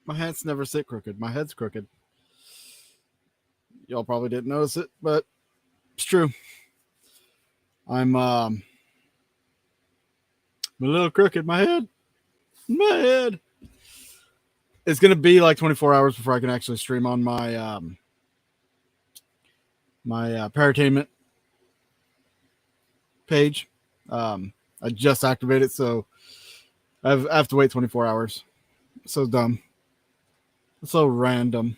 My hands never sit crooked. My head's crooked. Y'all probably didn't notice it, but it's true. I'm a little crooked. My head. It's gonna be like 24 hours before I can actually stream on my Para-Tainment page. I just activated, so I have to wait 24 hours. So dumb. So random.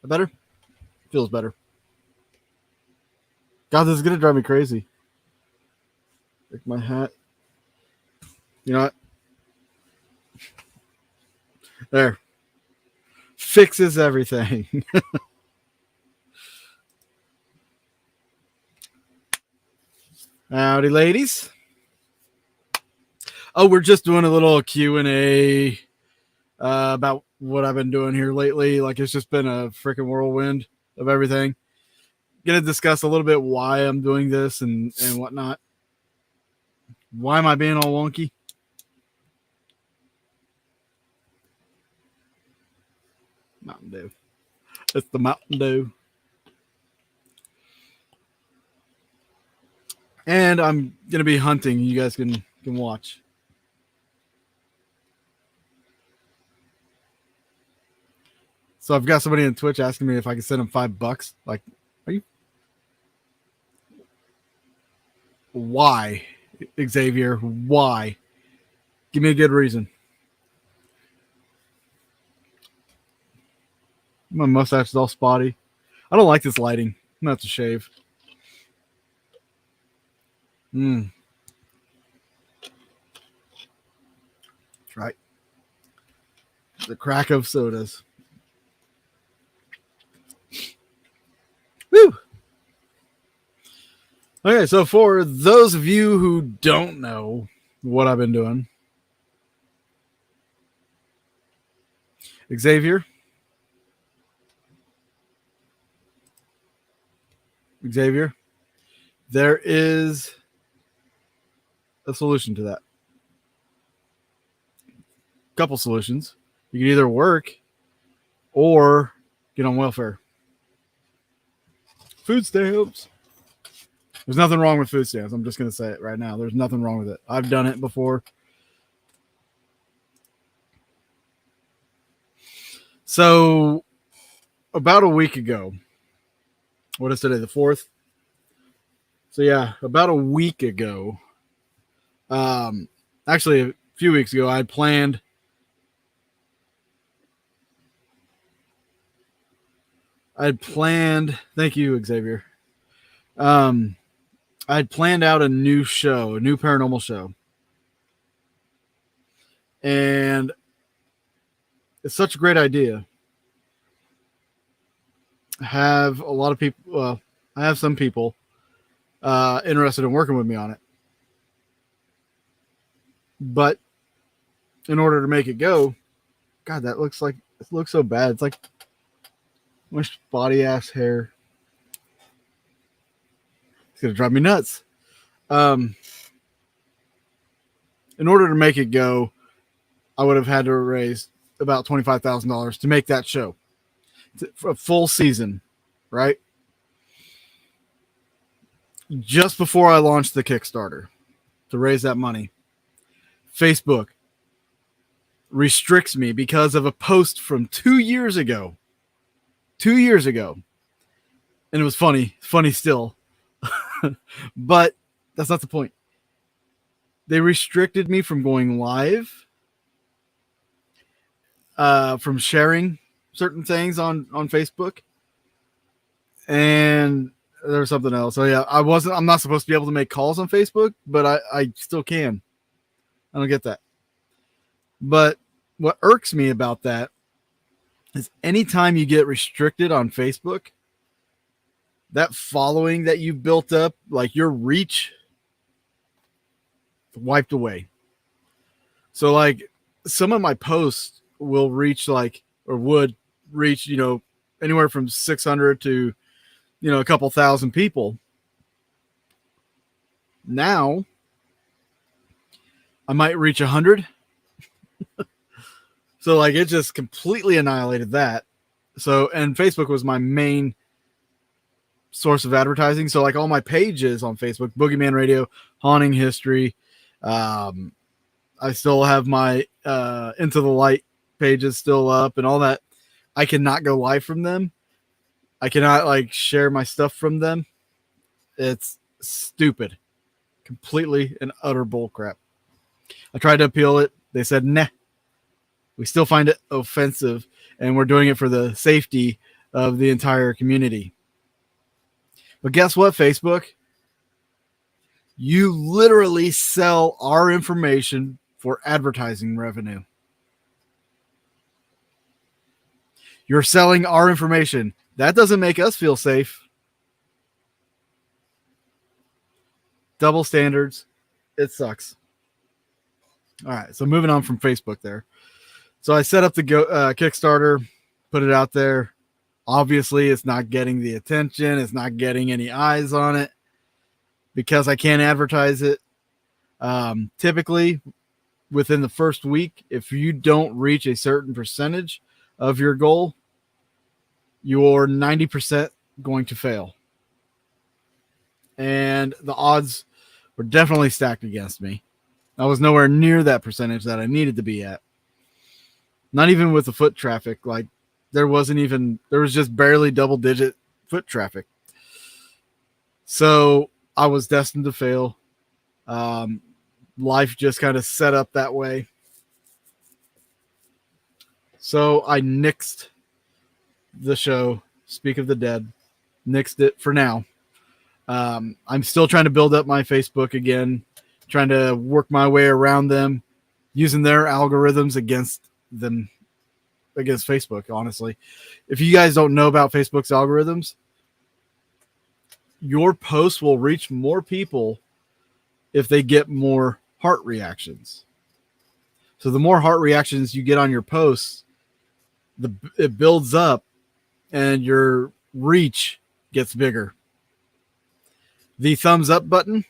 Better? Feels better. God, this is gonna drive me crazy. Like my hat. You know what? There. Fixes everything. Howdy, ladies. Oh, we're just doing a little Q&A about what I've been doing here lately. Like, it's just been a freaking whirlwind of everything. Gonna discuss a little bit why I'm doing this and whatnot. Why am I being all wonky? Mountain Dew. It's the Mountain Dew. And I'm gonna be hunting. You guys can watch. So I've got somebody on Twitch asking me if I can send them $5. Like, are you? Why, Xavier? Why? Give me a good reason. My mustache is all spotty. I don't like this lighting. I'm gonna have to shave. That's right. The crack of sodas. Woo! Okay, so for those of you who don't know what I've been doing, Xavier, there is a solution to that. Couple solutions. You can either work or get on welfare. Food stamps. There's nothing wrong with food stamps. I'm just going to say it right now. There's nothing wrong with it. I've done it before. So, about a week ago, what is today, the 4th? So, yeah, about a week ago, actually a few weeks ago, I had planned thank you, Xavier. I had planned out a new show, a new paranormal show. And it's such a great idea. I have a lot of people, well, I have some people interested in working with me on it. But in order to make it go, God, it looks so bad. It's like my spotty ass hair. It's gonna drive me nuts. In order to make it go, I would have had to raise about $25,000 to make that show for a full season, right? Just before I launched the Kickstarter to raise that money, Facebook restricts me because of a post from 2 years ago. 2 years ago. And it was funny still. But that's not the point. They restricted me from going live, from sharing certain things on Facebook, and there was something else. So yeah, I'm not supposed to be able to make calls on Facebook, but I still can. I don't get that. But what irks me about that is anytime you get restricted on Facebook, that following that you've built up, like your reach, wiped away. So like some of my posts will reach would reach, anywhere from 600 to, a couple thousand people. Now I might reach 100. So like it just completely annihilated that. So, and Facebook was my main source of advertising. So like all my pages on Facebook, Boogeyman Radio, Haunting History. I still have my Into the Light pages still up and all that. I cannot go live from them. I cannot like share my stuff from them. It's stupid. Completely and utter bullcrap. I tried to appeal it. They said, nah. We still find it offensive, and we're doing it for the safety of the entire community. But guess what, Facebook? You literally sell our information for advertising revenue. You're selling our information. That doesn't make us feel safe. Double standards. It sucks. All right, so moving on from Facebook there. So I set up the Kickstarter, put it out there. Obviously, it's not getting the attention. It's not getting any eyes on it because I can't advertise it. Typically, within the first week, if you don't reach a certain percentage of your goal, you're 90% going to fail. And the odds were definitely stacked against me. I was nowhere near that percentage that I needed to be at. Not even with the foot traffic. Like there was just barely double-digit foot traffic. So I was destined to fail. Life just kind of set up that way. So I nixed the show, Speak of the Dead. Nixed it for now. I'm still trying to build up my Facebook again, trying to work my way around them, using their algorithms against Facebook, honestly. If you guys don't know about Facebook's algorithms, your posts will reach more people if they get more heart reactions. So the more heart reactions you get on your posts, it builds up and your reach gets bigger. The thumbs up button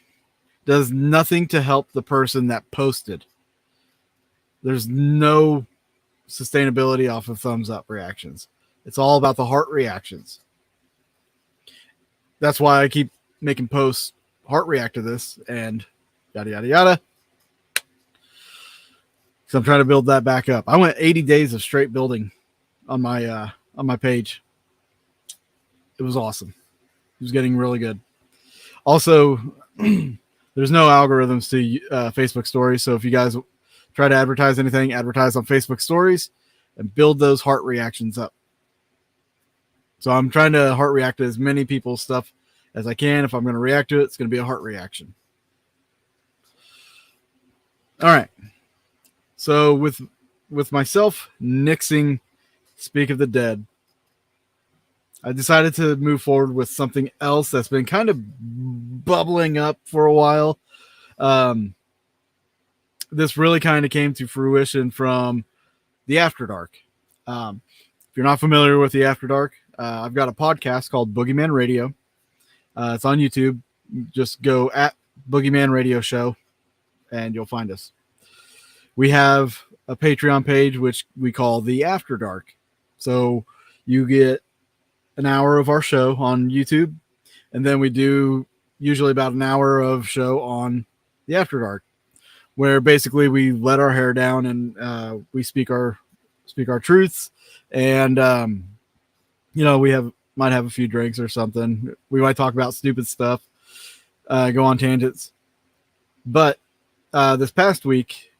does nothing to help the person that posted. There's no sustainability off of thumbs up reactions. It's all about the heart reactions. That's why I keep making posts heart react to this and yada yada yada. So I'm trying to build that back up. I went 80 days of straight building on my page. It was awesome. It was getting really good. Also, there's no algorithms to Facebook stories. So if you guys try to advertise anything, advertise on Facebook stories and build those heart reactions up. So I'm trying to heart react to as many people's stuff as I can. If I'm going to react to it, it's going to be a heart reaction. All right. So with myself nixing Speak of the Dead, I decided to move forward with something else that's been kind of bubbling up for a while. This really kind of came to fruition from the After Dark. If you're not familiar with the After Dark, I've got a podcast called Boogeyman Radio. It's on YouTube. Just go at Boogeyman Radio Show and you'll find us. We have a Patreon page, which we call the After Dark. So you get an hour of our show on YouTube, and then we do usually about an hour of show on the After Dark, where basically we let our hair down and we speak our truths, and we might have a few drinks or something. We might talk about stupid stuff, go on tangents. But this past week,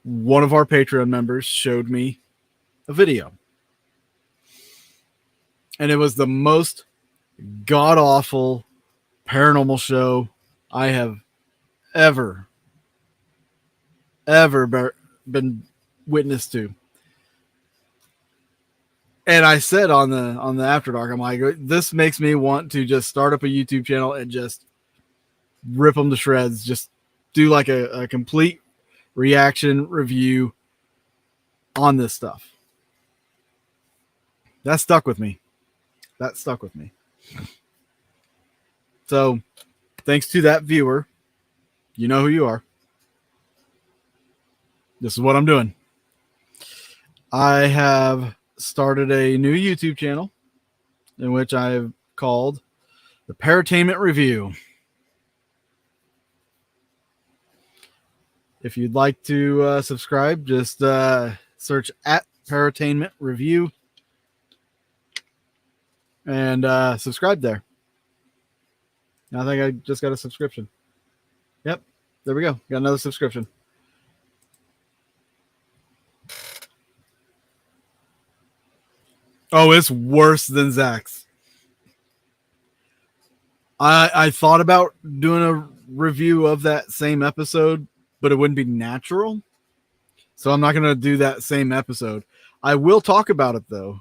one of our Patreon members showed me a video. And it was the most god-awful paranormal show I have ever been witness to. And I said on the After Dark, I'm like, this makes me want to just start up a YouTube channel and just rip them to shreds. Just do like a complete reaction review on this stuff. That stuck with me. So thanks to that viewer, you know who you are. This is what I'm doing. I have started a new YouTube channel in which I've called the Para-Tainment Review. If you'd like to subscribe, just search at Para-Tainment Review and subscribe there. I think I just got a subscription. Yep, there we go. Got another subscription. Oh, it's worse than Zach's. I thought about doing a review of that same episode, but it wouldn't be natural. So I'm not going to do that same episode. I will talk about it though.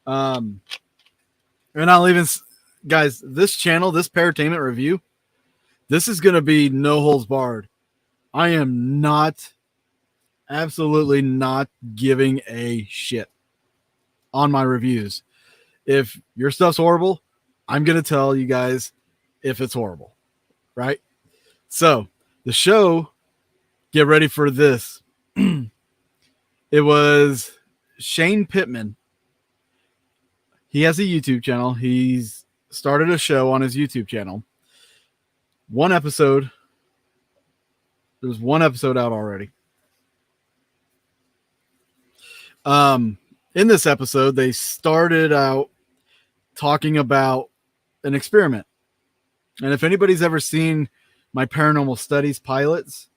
And I'll even, guys, this channel, this Para-Tainment Review, this is going to be no holds barred. I am not, absolutely not giving a shit on my reviews. If your stuff's horrible, I'm going to tell you guys if it's horrible, right? So the show, get ready for this. It was Shane Pittman. He has a YouTube channel. He's started a show on his YouTube channel. One episode. There's one episode out already. In this episode, they started out talking about an experiment. And if anybody's ever seen my Paranormal Studies pilots,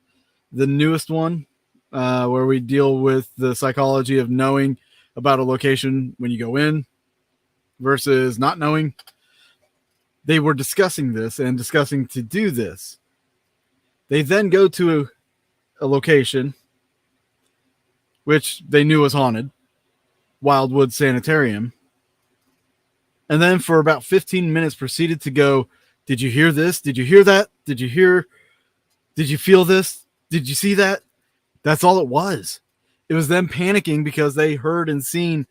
the newest one, where we deal with the psychology of knowing about a location when you go in versus not knowing, they were discussing this and discussing to do this. They then go to a location which they knew was haunted, Wildwood Sanitarium, and then for about 15 minutes proceeded to go, did you hear this? Did you hear that? Did you feel this? Did you see that? That's all it was. It was them panicking because they heard and seen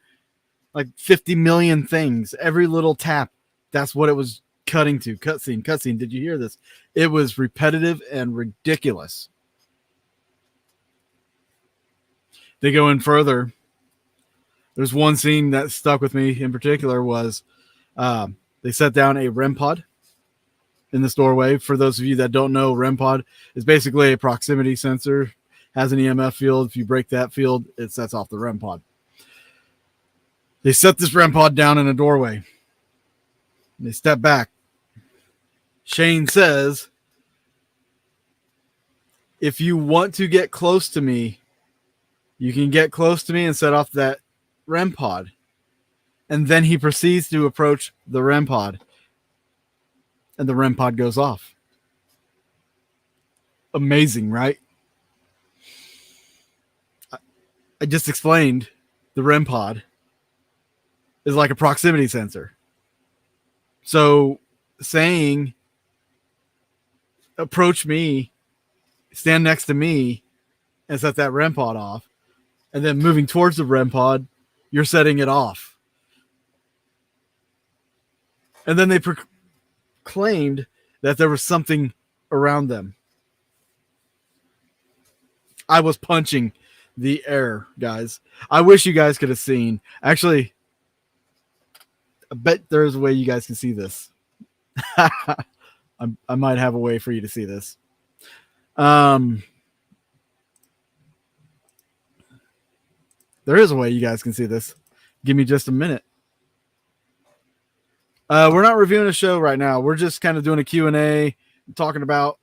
like 50 million things. Every little tap, that's what it was cutting to. Cutscene. Did you hear this? It was repetitive and ridiculous. They go in further. There's one scene that stuck with me in particular was they set down a REM pod in this doorway. For those of you that don't know, REM pod is basically a proximity sensor, has an EMF field. If you break that field, it sets off the REM pod. They set this REM pod down in a doorway. They step back. Shane says, if you want to get close to me, you can get close to me and set off that REM pod. And then he proceeds to approach the REM pod. And the REM pod goes off. Amazing, right? I just explained the REM pod is like a proximity sensor. So saying, approach me, stand next to me, and set that REM pod off, and then moving towards the REM pod, you're setting it off. And then they claimed that there was something around them. I was punching the air, guys. I wish you guys could have seen. Actually, I bet there's a way you guys can see this. I might have a way for you to see this. There is a way you guys can see this. Give me just a minute. We're not reviewing a show right now. We're just kind of doing a Q&A, talking about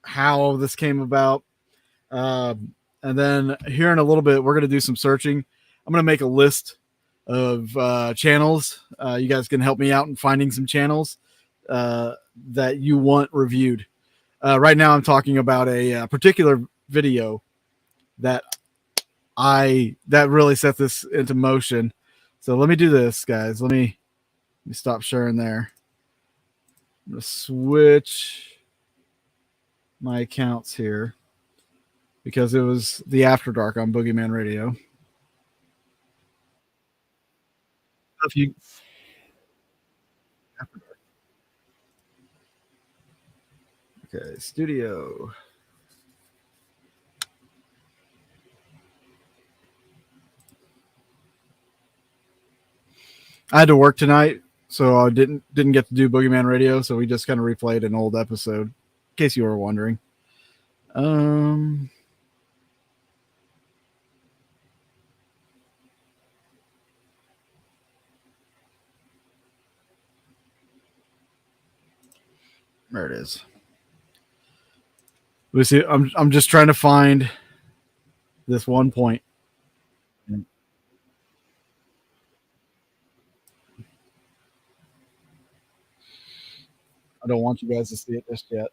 how this came about. And then here in a little bit, we're going to do some searching. I'm going to make a list of channels. You guys can help me out in finding some channels that you want reviewed. Right now, I'm talking about a particular video that really set this into motion. So let me do this, guys. Let me stop sharing there. I'm going to switch my accounts here because it was the After Dark on Boogeyman Radio. If you okay, studio. I had to work tonight, so I didn't get to do Boogeyman Radio. So we just kind of replayed an old episode, in case you were wondering. There it is. Let me see. I'm just trying to find this one point. I don't want you guys to see it just yet.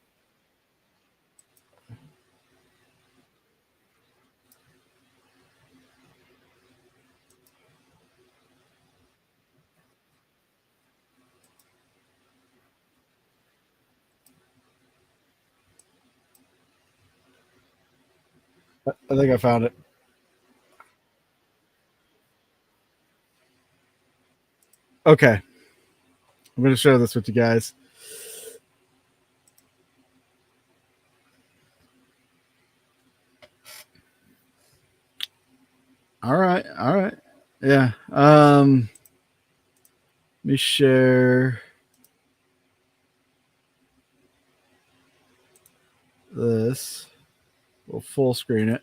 I think I found it. Okay. I'm going to share this with you guys. All right. Yeah. Let me share this. We'll full screen it.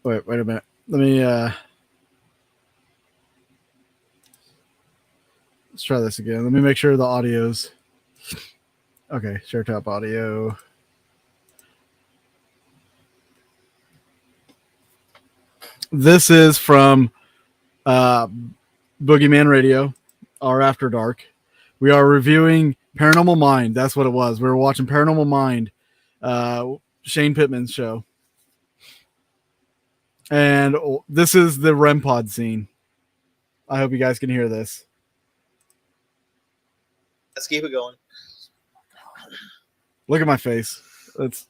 Wait a minute. Let me let's try this again. Let me make sure the audio's okay. Share top audio. This is from Boogeyman Radio, our After Dark. We are reviewing Paranormal Mind. That's what it was. We were watching Paranormal Mind, Shane Pittman's show. And this is the REM pod scene. I hope you guys can hear this. Let's keep it going. Look at my face. It's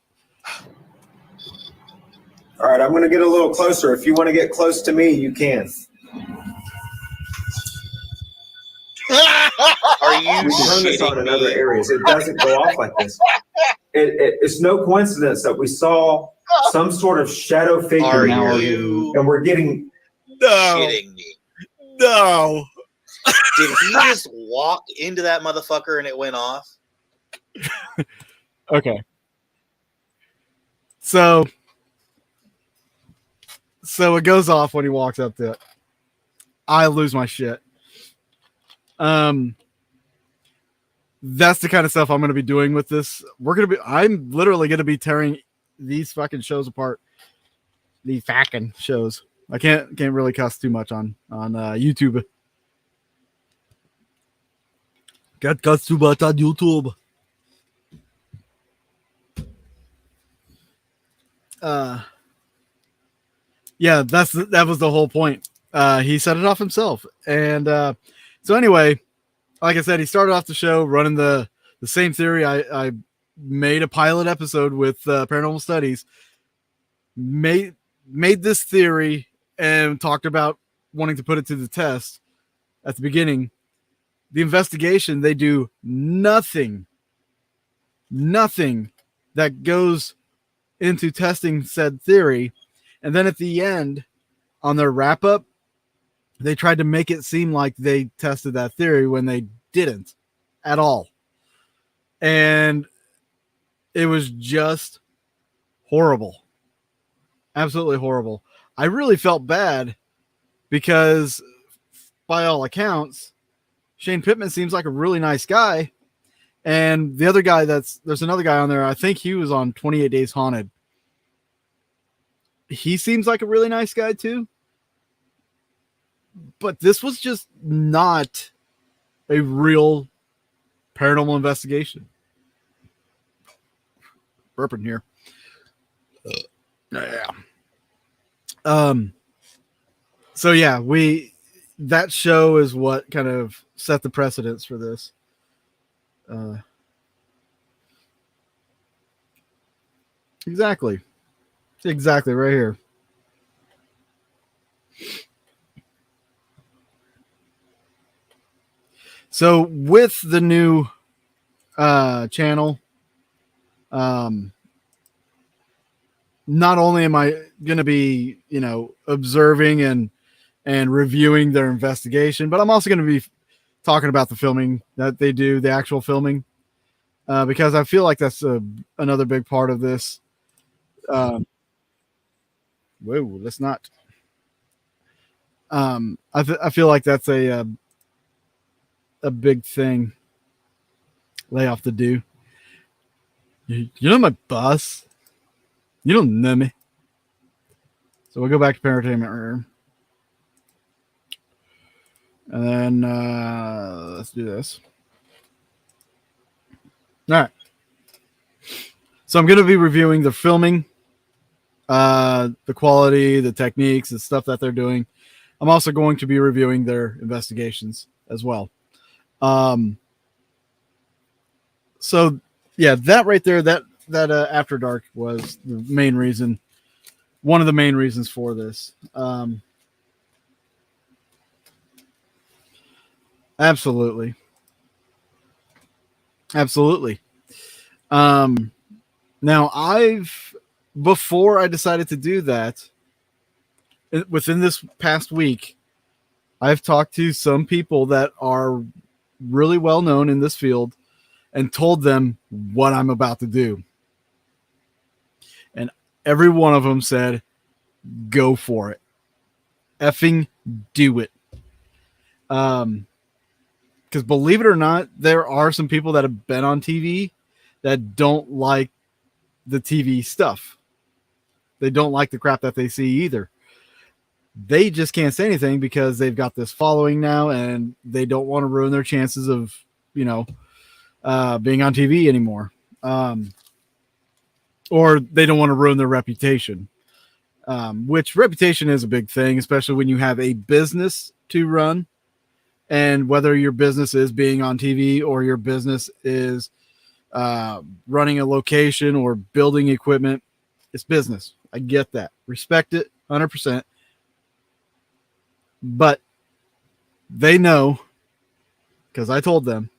all right. I'm going to get a little closer. If you want to get close to me, you can. Are you we turn this on in other areas? It doesn't go off like this. It's no coincidence that we saw some sort of shadow figure now, and we're getting shitting me. No. Did he just walk into that motherfucker and it went off? Okay. So it goes off when he walks up to it. I lose my shit. That's the kind of stuff I'm going to be doing with this. I'm literally going to be tearing these fucking shows apart. The fucking shows. I can't really cuss too much on YouTube. Can't cuss too much on YouTube. Yeah, that was the whole point. He set it off himself. And so anyway, like I said, he started off the show running the same theory. I made a pilot episode with Paranormal Studies, made this theory and talked about wanting to put it to the test at the beginning. The investigation, they do nothing that goes into testing said theory. And then at the end, on their wrap up, they tried to make it seem like they tested that theory when they didn't at all. And it was just horrible. Absolutely horrible. I really felt bad because by all accounts, Shane Pittman seems like a really nice guy. And the other guy there's another guy on there. I think he was on 28 Days Haunted. He seems like a really nice guy too. But this was just not a real paranormal investigation. Burping here. Yeah. So yeah, that show is what kind of set the precedence for this. Exactly right here. So with the new channel, not only am I going to be, observing and reviewing their investigation, but I'm also going to be talking about the filming that they do, the actual filming, because I feel like that's another big part of this. Whoa, let's not. I feel like that's a big thing. Lay off the do. You know my boss. You don't know me. So we'll go back to Para-Tainment room. And then let's do this. All right. So I'm going to be reviewing the filming, the quality, the techniques, the stuff that they're doing. I'm also going to be reviewing their investigations as well. So yeah, that right there, that After Dark was the main reason, one of the main reasons for this. Absolutely. Now before I decided to do that, within this past week, I've talked to some people that are really well known in this field and told them what I'm about to do. And every one of them said, go for it. Effing do it. Because believe it or not, there are some people that have been on TV that don't like the TV stuff. They don't like the crap that they see either. They just can't say anything because they've got this following now and they don't want to ruin their chances of, being on TV anymore. Or they don't want to ruin their reputation, which reputation is a big thing, especially when you have a business to run. And whether your business is being on TV or your business is running a location or building equipment, it's business. I get that. Respect it 100%. But they know, because I told them,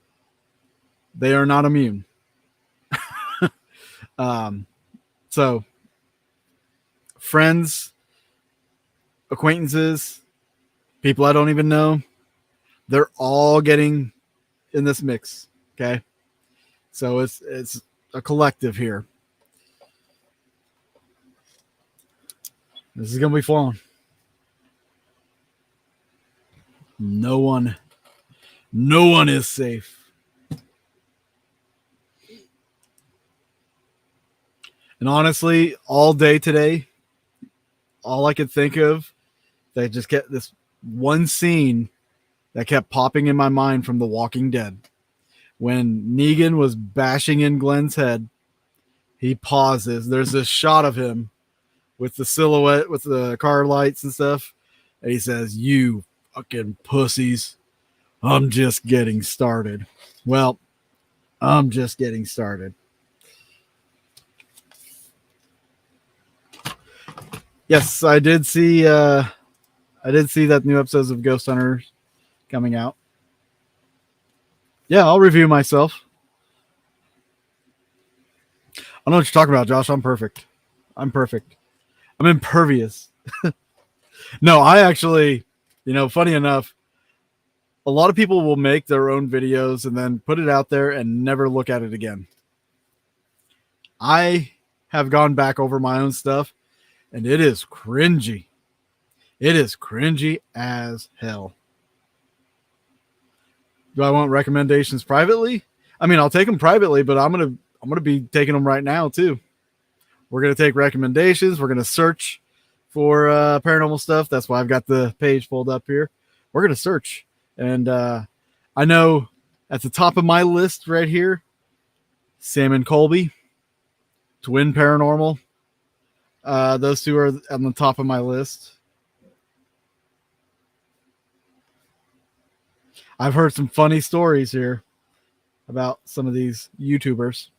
they are not immune. So friends, acquaintances, people I don't even know, they're all getting in this mix. Okay. So it's a collective here. This is going to be fun. No one is safe. And honestly, all day today, all I could think of, they just get this one scene that kept popping in my mind from The Walking Dead. When Negan was bashing in Glenn's head, he pauses. There's this shot of him with the silhouette, with the car lights and stuff. And he says, "You fucking pussies. I'm just getting started." Well, I'm just getting started. Yes, I did see that new episodes of Ghost Hunters coming out. Yeah, I'll review myself. I know what you're talking about, Josh. I'm perfect. I'm impervious. No, I actually, funny enough, a lot of people will make their own videos and then put it out there and never look at it again. I have gone back over my own stuff, and it is cringy. It is cringy as hell. Do I want recommendations privately? I mean, I'll take them privately, but I'm gonna be taking them right now too. We're gonna take recommendations. We're gonna search for paranormal stuff. That's why I've got the page pulled up here. We're gonna search, and I know at the top of my list right here, Sam and Colby, Twin Paranormal. Those two are on the top of my list. I've heard some funny stories here about some of these YouTubers.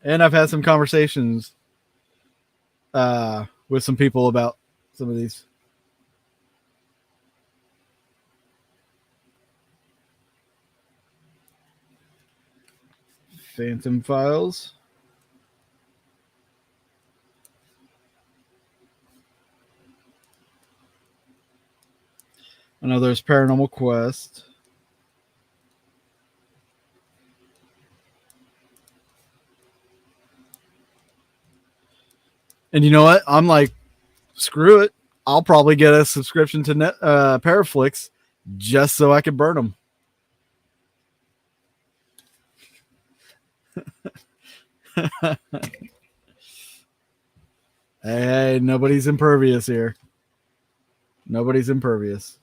And I've had some conversations with some people about some of these. Phantom Files. I know there's Paranormal Quest. And you know what? I'm like, screw it. I'll probably get a subscription to Paraflix just so I can burn them. Hey, nobody's impervious here. Nobody's impervious.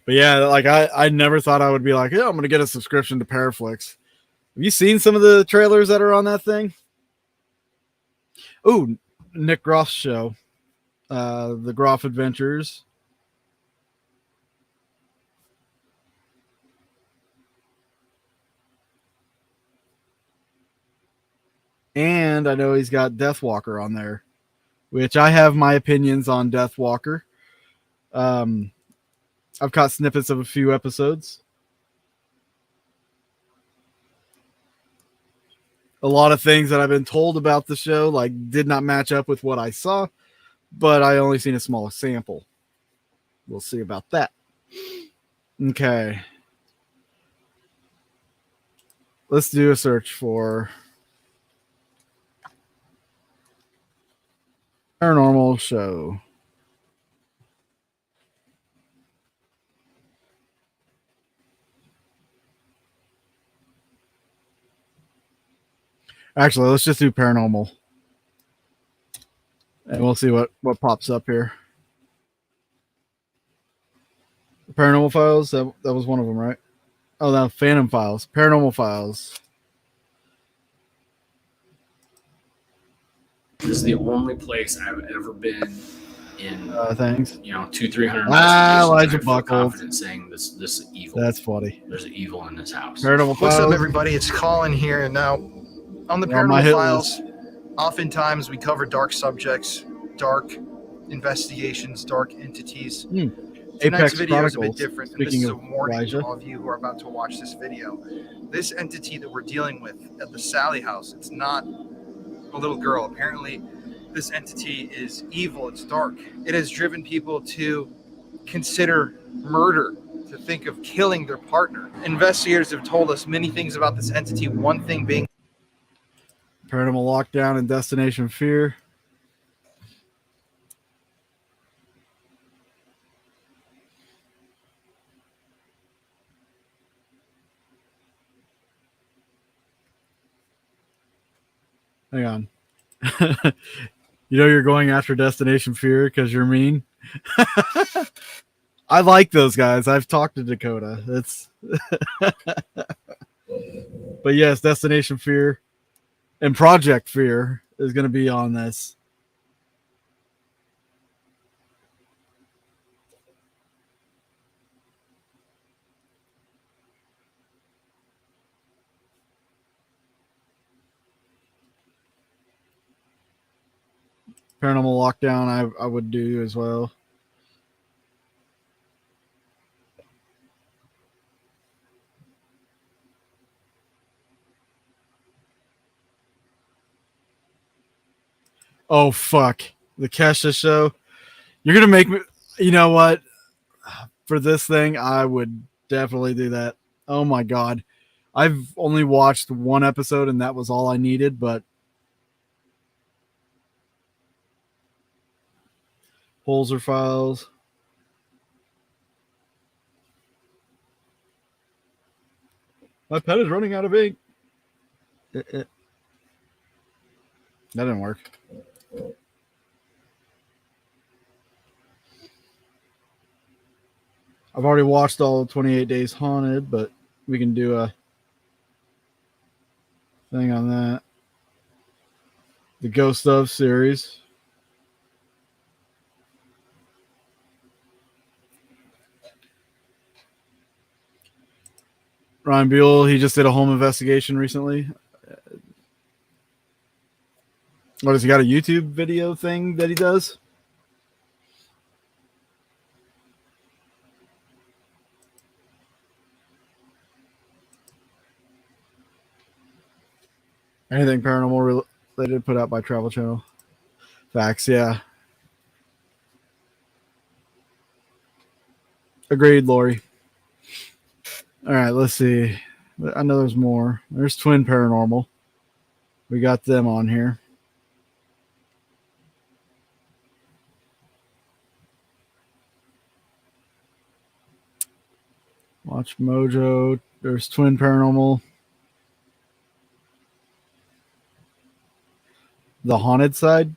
But yeah, like I never thought I would be like, yeah, I'm gonna get a subscription to Paraflix. Have you seen some of the trailers that are on that thing? Ooh, Nick Groff's show, the Groff Adventures. And I know he's got Deathwalker on there, which I have my opinions on Deathwalker. I've caught snippets of a few episodes. A lot of things that I've been told about the show like did not match up with what I saw, but I only seen a small sample. We'll see about that. Okay. Let's do a search for Paranormal Show. Actually, let's just do Paranormal. And we'll see what pops up here. Paranormal Files, that was one of them, right? Oh, no, Phantom Files. Paranormal Files. This is the only place I've ever been in. Thanks. 200-300 Elijah I feel Buckles. confident saying this is evil. That's funny. There's evil in this house. Paranormal What's Files. up, everybody? It's Colin here. Now, on the You're on my Paranormal hit Files, oftentimes we cover dark subjects, dark investigations, dark entities. Tonight's Apex video is a bit Chronicles. different, and this Speaking is a of warning Elijah. to all of you who are about to watch this video. This entity that we're dealing with at the Sally house, it's not a little girl. Apparently, this entity is evil. It's dark. It has driven people to consider murder, to think of killing their partner. Investigators have told us many things about this entity, one thing being Paranormal Lockdown and Destination Fear. Hang on. You're going after Destination Fear because you're mean. I like those guys. I've talked to Dakota. It's but yes, Destination Fear and Project Fear is going to be on this. Paranormal Lockdown, I would do as well. Oh, fuck. The Kesha show. You're going to make me... You know what? For this thing, I would definitely do that. Oh, my God. I've only watched one episode, and that was all I needed, but... Holzer Files. My pen is running out of ink. That didn't work. I've already watched all of 28 Days Haunted, but we can do a thing on that. The Ghost of series. Ryan Buell, he just did a home investigation recently. What, has he got a YouTube video thing that he does? Anything paranormal related put out by Travel Channel. Facts, yeah. Agreed, Lori. All right, let's see. I know there's more. There's Twin Paranormal. We got them on here. Watch Mojo. There's Twin Paranormal. The Haunted Side.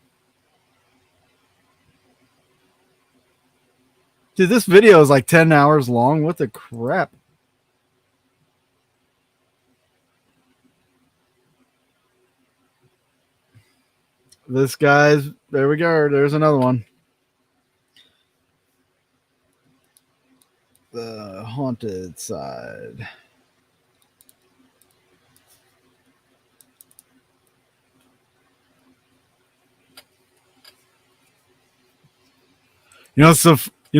Dude, this video is like 10 hours long. What the crap? This guy's, there we go. There's another one. The Haunted Side. You know,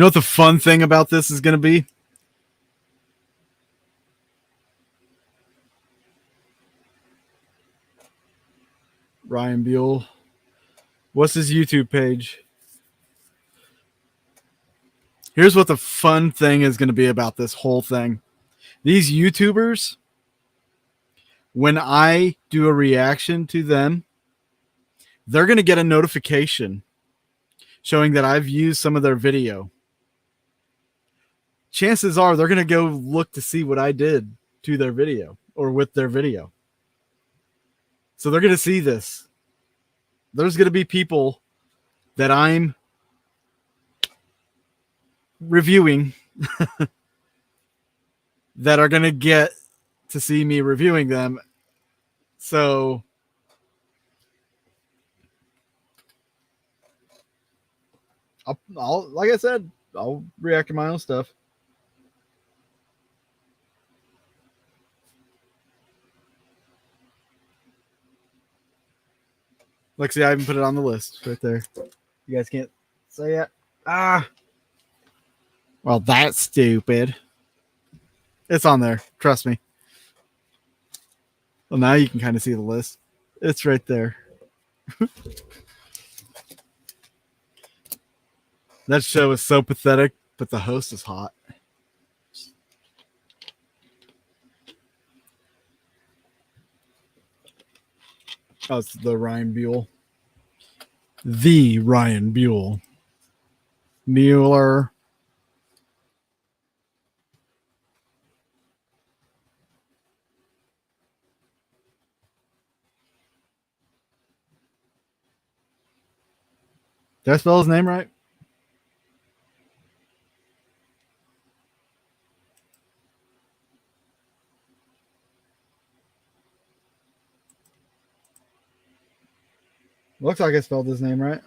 what the fun thing about this is going to be? Ryan Buell. What's his YouTube page? Here's what the fun thing is going to be about this whole thing. These YouTubers, when I do a reaction to them, they're going to get a notification showing that I've used some of their video. Chances are they're going to go look to see what I did to their video or with their video. So they're going to see this. There's going to be people that I'm reviewing that are going to get to see me reviewing them. So I'll like I said, I'll react to my own stuff. Lexi, I even put it on the list right there. You guys can't say it. Well, that's stupid. It's on there. Trust me. Well, now you can kind of see the list. It's right there. That show is so pathetic, but the host is hot. Oh, it's the Ryan Buell. The Ryan Buell. Mueller. Did I spell his name right? Looks like I spelled his name right.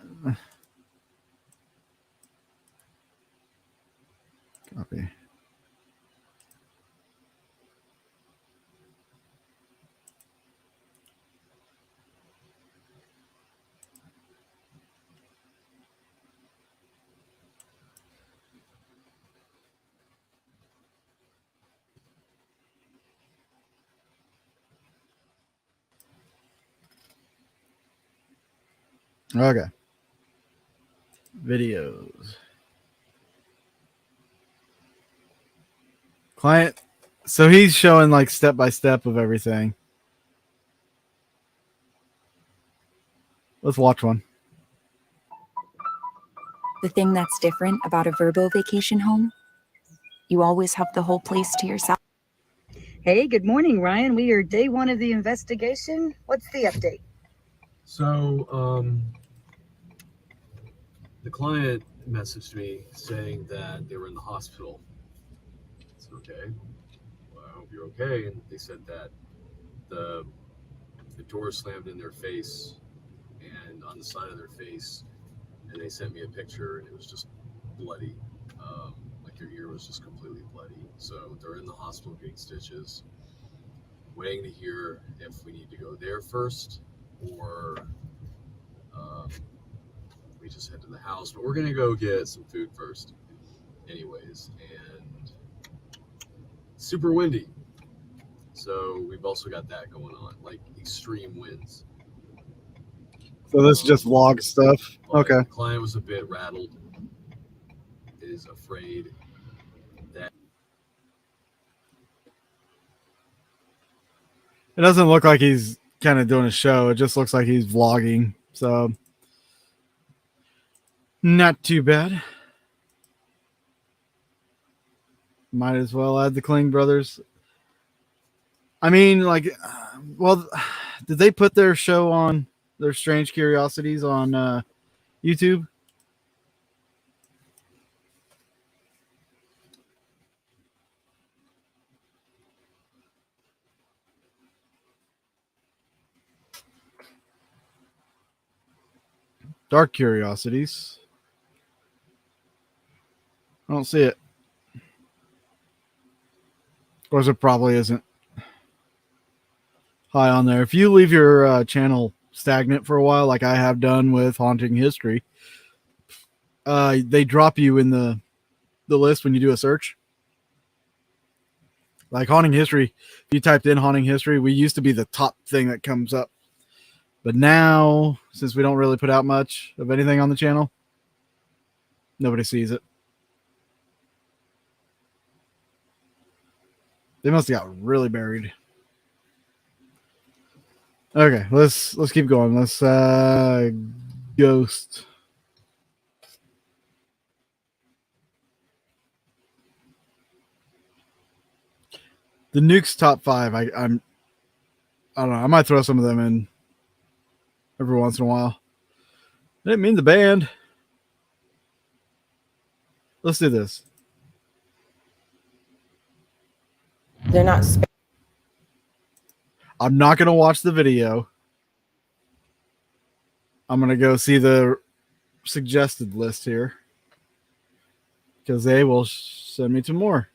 Copy. Okay. Videos. Client. So he's showing like step by step of everything. Let's watch one. The thing that's different about a Verbo vacation home, you always have the whole place to yourself. Hey, good morning, Ryan. We are day one of the investigation. What's the update? So, the client messaged me saying that they were in the hospital. It's okay. Well, I hope you're okay. And they said that the door slammed in their face and on the side of their face. And they sent me a picture and it was just bloody. Like their ear was just completely bloody. So they're in the hospital getting stitches, waiting to hear if we need to go there first or we just head to the house. But we're going to go get some food first anyways. And super windy. So we've also got that going on, like extreme winds. So this is just vlog stuff. But Okay. The client was a bit rattled, is afraid that It doesn't look like he's kind of doing a show. It just looks like he's vlogging. So not too bad. Might as well add the Kling brothers. I mean, like, well, did they put their show on their Strange Curiosities on YouTube? Dark Curiosities. I don't see it. Of course, it probably isn't high on there. If you leave your channel stagnant for a while, like I have done with Haunting History, they drop you in the list when you do a search. Like Haunting History, if you typed in Haunting History, we used to be the top thing that comes up. But now, since we don't really put out much of anything on the channel, nobody sees it. They must have got really buried. Okay, let's keep going. Let's Ghost. The Nuke's top 5. I don't know. I might throw some of them in every once in a while. I didn't mean the band. Let's do this. They're not. I'm not going to watch the video. I'm going to go see the suggested list here, because they will send me to more.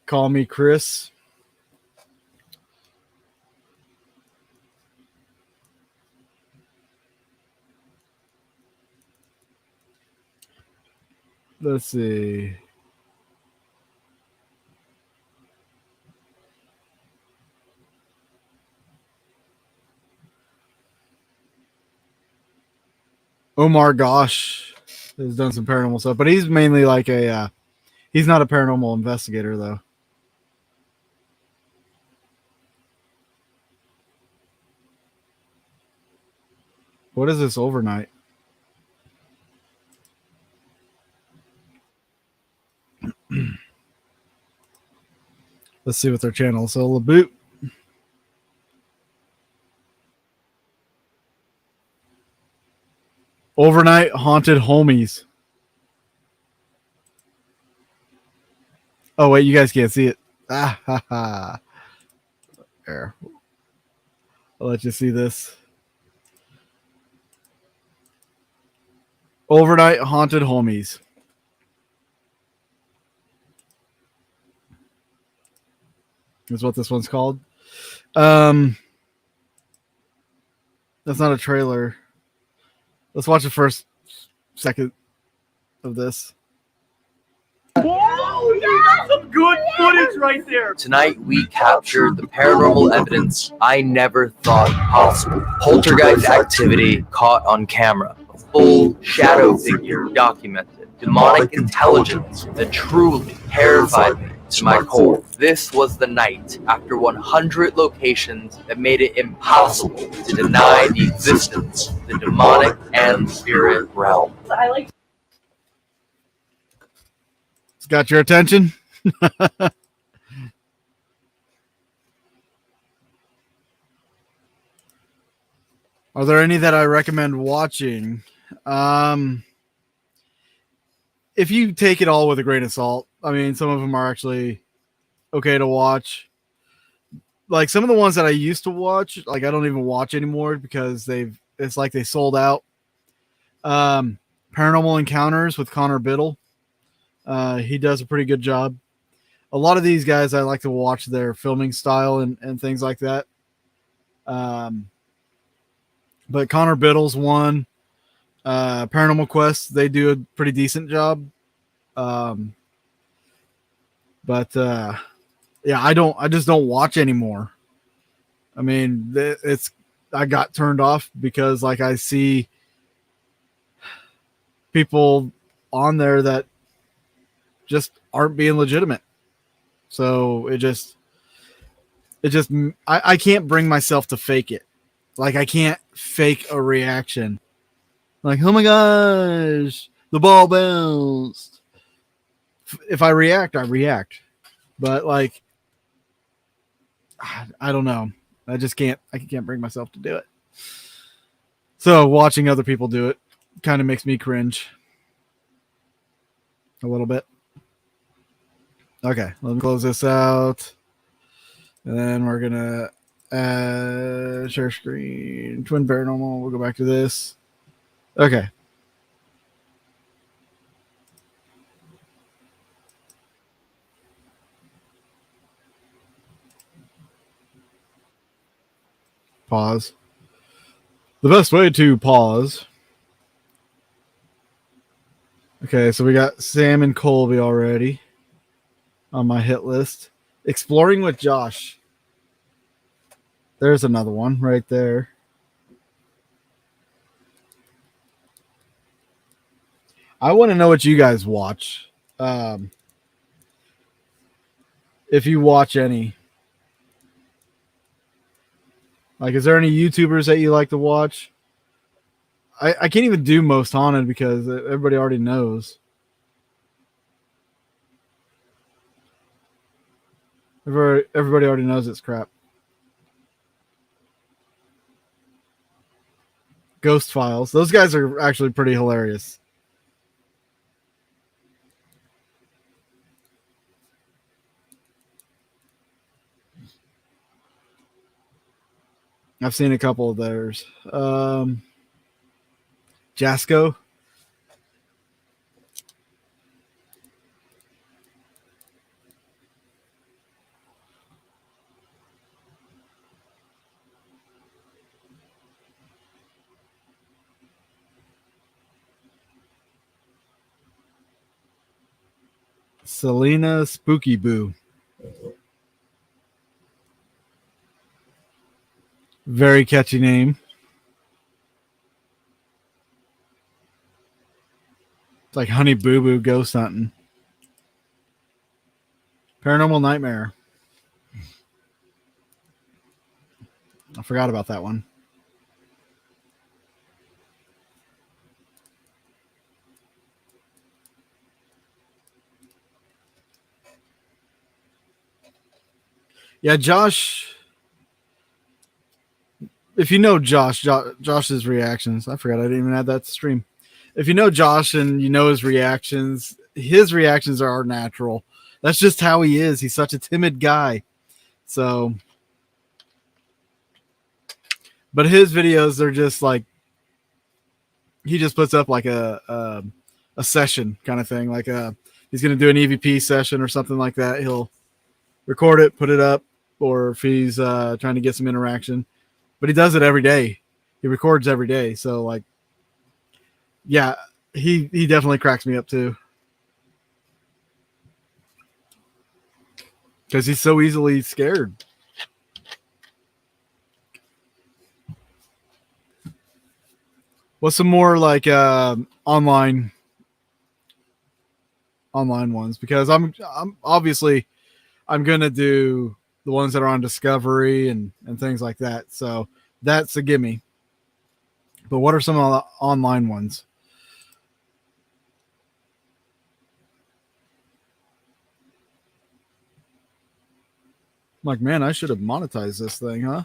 Call me Chris. Let's see. Omar Gosh has done some paranormal stuff, but he's mainly like a he's not a paranormal investigator though. What is this overnight? Let's see what their channel is. So Laboot. Overnight Haunted Homies. Oh wait, you guys can't see it. Ah ha ha. There. I'll let you see this. Overnight Haunted Homies. Is what this one's called. That's not a trailer. Let's watch the first second of this. Oh, that's some good footage right there. Tonight, we captured the paranormal evidence I never thought possible. Poltergeist activity caught on camera. A full shadow figure documented. Demonic intelligence that truly terrified me to my core. This was the night after 100 locations that made it impossible to deny the existence of the demonic and spirit realm. It's got your attention? Are there any that I recommend watching? If you take it all with a grain of salt, I mean, some of them are actually okay to watch. Like some of the ones that I used to watch, like I don't even watch anymore because it's like they sold out. Paranormal Encounters with Connor Biddle. He does a pretty good job. A lot of these guys, I like to watch their filming style and things like that. But Connor Biddle's one. Paranormal Quest, they do a pretty decent job. But yeah, I just don't watch anymore. I mean, I got turned off because like I see people on there that just aren't being legitimate. So I can't bring myself to fake it. Like I can't fake a reaction. Like, oh my gosh, the ball bounced. If I react, I react. But like, I don't know. I can't bring myself to do it. So watching other people do it kind of makes me cringe a little bit. Okay, let me close this out. And then we're going to share screen, Twin Paranormal. We'll go back to this. Okay. Pause. The best way to pause. Okay, so we got Sam and Colby already on my hit list. Exploring with Josh. There's another one right there. I want to know what you guys watch. If you watch any. Like, is there any YouTubers that you like to watch? I can't even do Most Haunted because everybody already knows. Everybody already knows it's crap. Ghost Files. Those guys are actually pretty hilarious. I've seen a couple of theirs. Jasco. Selena Spooky Boo. Very catchy name. It's like Honey Boo Boo Ghost Hunting. Paranormal Nightmare. I forgot about that one. Yeah, Josh. If you know Josh's reactions, I forgot I didn't even add that to stream. If you know Josh and you know his reactions are natural. That's just how he is. He's such a timid guy. So, but his videos, they're just like, he just puts up like a session kind of thing. Like he's going to do an EVP session or something like that. He'll record it, put it up, or if he's trying to get some interaction. But he does it every day. He records every day. So like, yeah, he definitely cracks me up too. Because he's so easily scared. What's some more like online ones? Because I'm obviously I'm gonna do the ones that are on Discovery and things like that. So that's a gimme. But what are some online ones? I'm like, man, I should have monetized this thing, huh?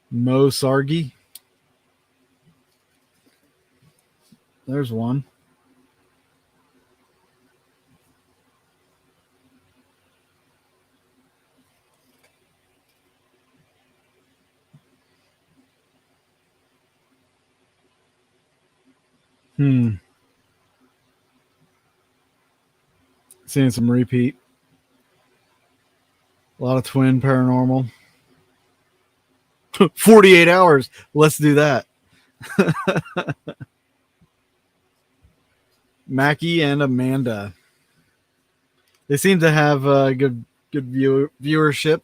Mo Sargi. There's one. Seeing some repeat. A lot of Twin Paranormal. 48 hours. Let's do that. Mackie and Amanda. They seem to have good viewership.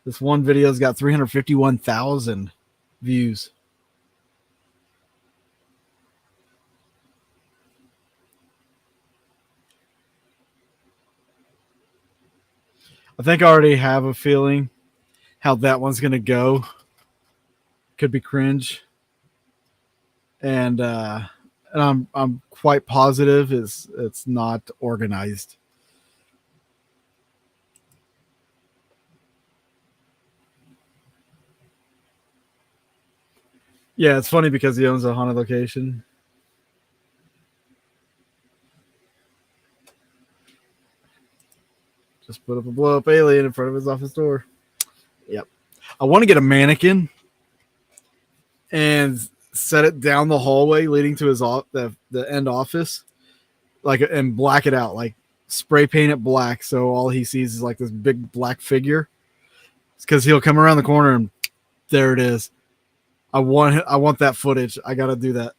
This one video's got 351,000 views. I think I already have a feeling how that one's going to go. Could be cringe. And I'm quite positive it's not organized. Yeah, it's funny because he owns a haunted location. Just put up a blow up alien in front of his office door. Yep. I want to get a mannequin and set it down the hallway leading to his the end office, like, and black it out, like spray paint it black, so all he sees is like this big black figure. It's because he'll come around the corner and there it is. I want that footage. I gotta do that.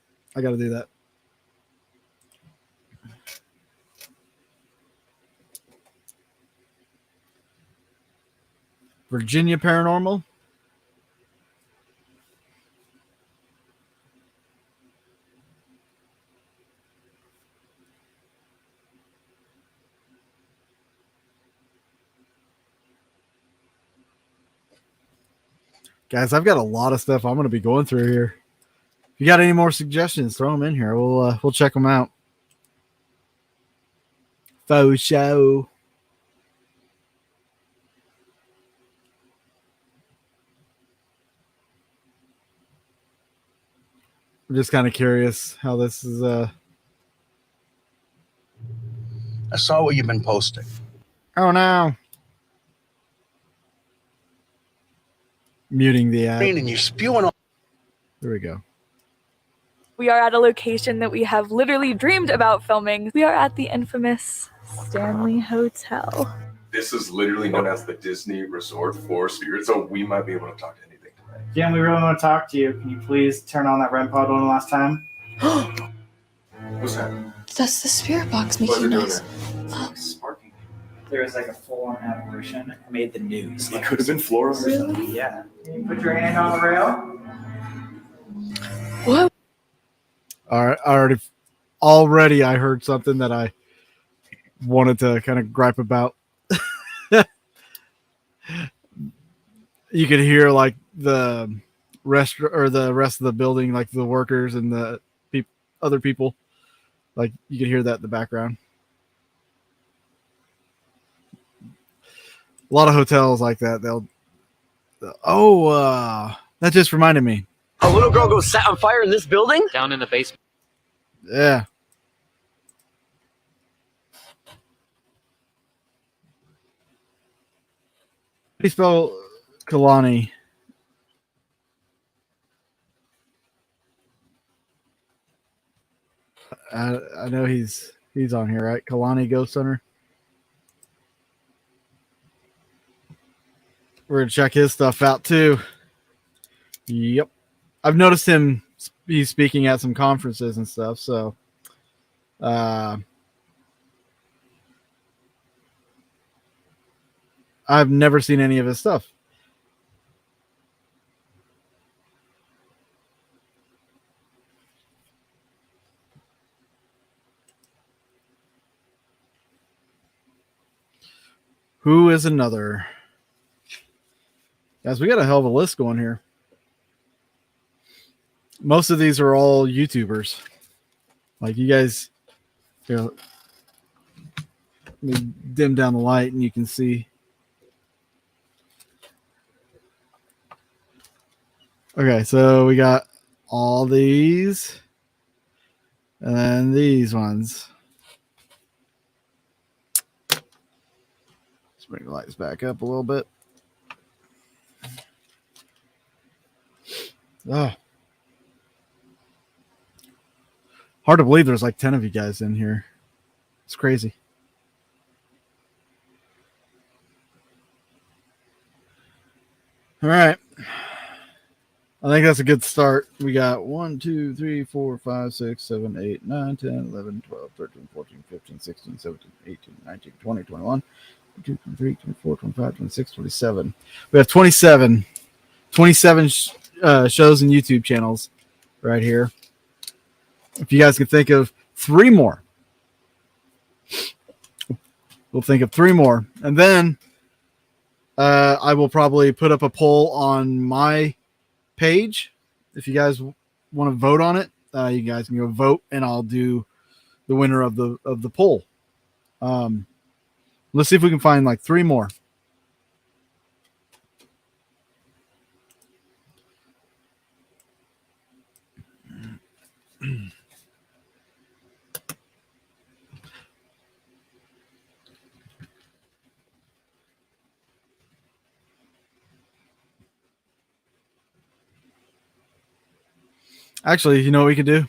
Virginia Paranormal. Guys, I've got a lot of stuff I'm going to be going through here. If you got any more suggestions, throw them in here. We'll check them out. Faux show. I'm just kind of curious how this is. I saw what you've been posting. Oh no! Muting the ad. And you're spewing all. There we go. We are at a location that we have literally dreamed about filming. We are at the infamous Stanley Hotel. This is literally known as the Disney Resort for Spirits, so we might be able to talk to anything tonight. Jen, we really want to talk to you. Can you please turn on that REM pod one last time? What's that? That's the spirit box Why is making it doing noise. that? Sparking. There was like a full-on apparition. It made the news. It could have been Flora. Really? Yeah. Can you put your hand on the rail? What? All right, already I heard something that I wanted to kind of gripe about. You could hear like the rest of the building, like the workers and the other people, like you could hear that in the background. A lot of hotels like that. That just reminded me. A little girl goes set on fire in this building? Down in the basement. Yeah. How do you spell Kalani? I know he's on here, right? Kalani Ghost Hunter. We're gonna check his stuff out too. Yep, I've noticed him. He's speaking at some conferences and stuff. So, I've never seen any of his stuff. Who is another? Guys, we got a hell of a list going here. Most of these are all YouTubers. Like you guys, let me dim down the light and you can see. Okay, so we got all these and then these ones. Let's bring the lights back up a little bit. Oh. Hard to believe there's like 10 of you guys in here. It's crazy. All right. I think that's a good start. We got 1, 2, 3, 4, 5, 6, 7, 8, 9, 10, 11, 12, 13, 14, 15, 16, 17, 18, 19, 20, 21, 22, 23, 24, 25, 26, 27. We have 27 shows and YouTube channels right here. If you guys could think of 3 more, we'll think of 3 more. And then I will probably put up a poll on my page. If you guys want to vote on it, you guys can go vote, and I'll do the winner of the poll. Let's see if we can find like 3 more. Actually, you know what we could do?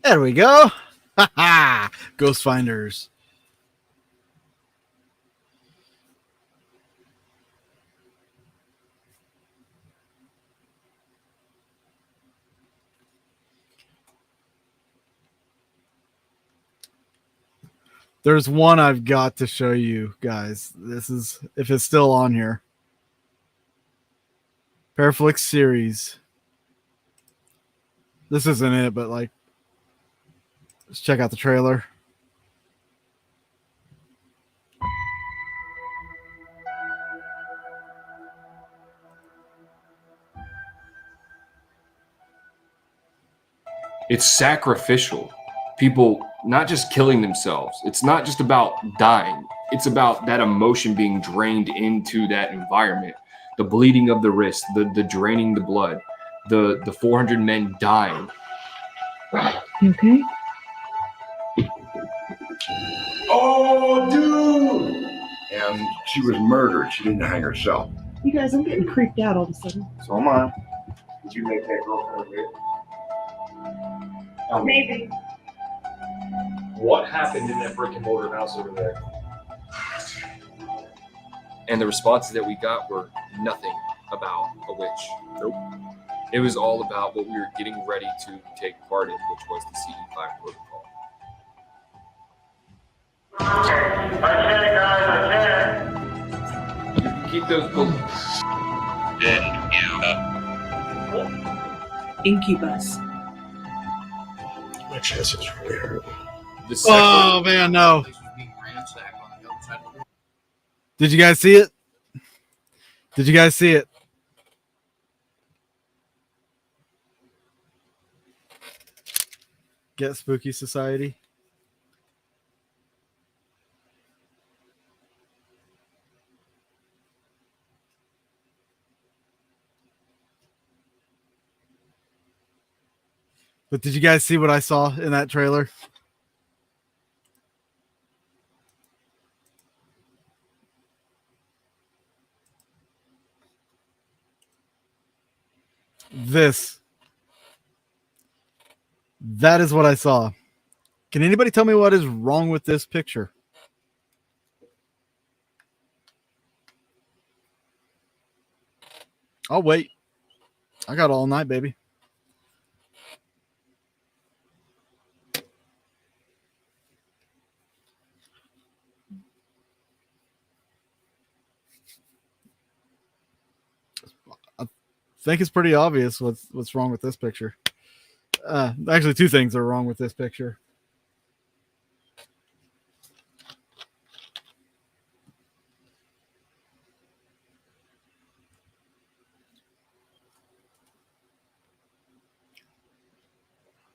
There we go. Ghost Finders. There's one I've got to show you guys. This is, if it's still on here. Paraflix series. This isn't it, but like, let's check out the trailer. It's sacrificial. People not just killing themselves. It's not just about dying. It's about that emotion being drained into that environment. The bleeding of the wrist, the draining the blood, the 400 men dying. You okay? Oh, dude! And she was murdered. She didn't hang herself. You guys, I'm getting creeped out all of a sudden. So am I. Did you make that girlfriend weird? Maybe. What happened in that brick and mortar house over there? And the responses that we got were nothing about a witch. Nope. It was all about what we were getting ready to take part in, which was the CE5 protocol. You can keep those bullets. Incubus. My chest is really hurt. Oh man, no. Did you guys see it? Did you guys see it? Get Spooky Society. But did you guys see what I saw in that trailer? That is what I saw. Can anybody tell me what is wrong with this picture? I'll wait. I got all night, baby. I think it's pretty obvious what's wrong with this picture. Actually, 2 things are wrong with this picture.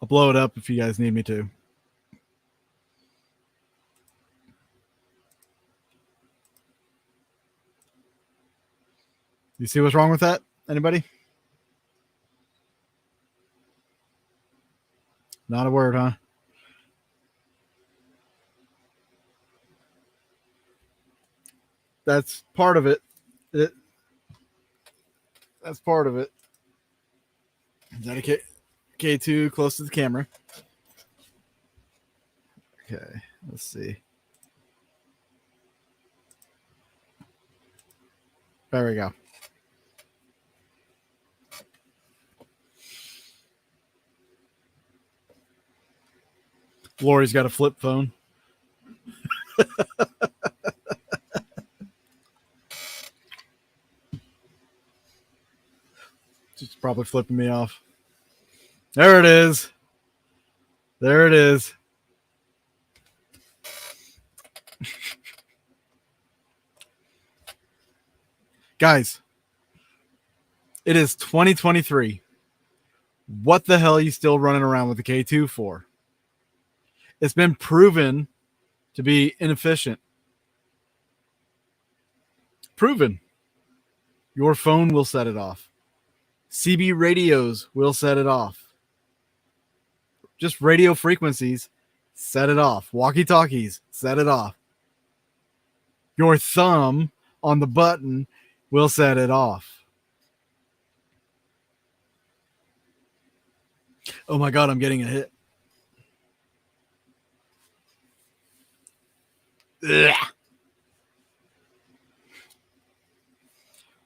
I'll blow it up if you guys need me to. You see what's wrong with that? Anybody? Not a word, huh? That's part of it. That's part of it. Is that a K2 close to the camera. Okay, let's see. There we go. Lori's got a flip phone. She's probably flipping me off. There it is. There it is. Guys, it is 2023. What the hell are you still running around with the K2 for? It's been proven to be inefficient. Proven. Your phone will set it off. CB radios will set it off. Just radio frequencies, set it off. Walkie-talkies, set it off. Your thumb on the button will set it off. Oh my God, I'm getting a hit. Ugh.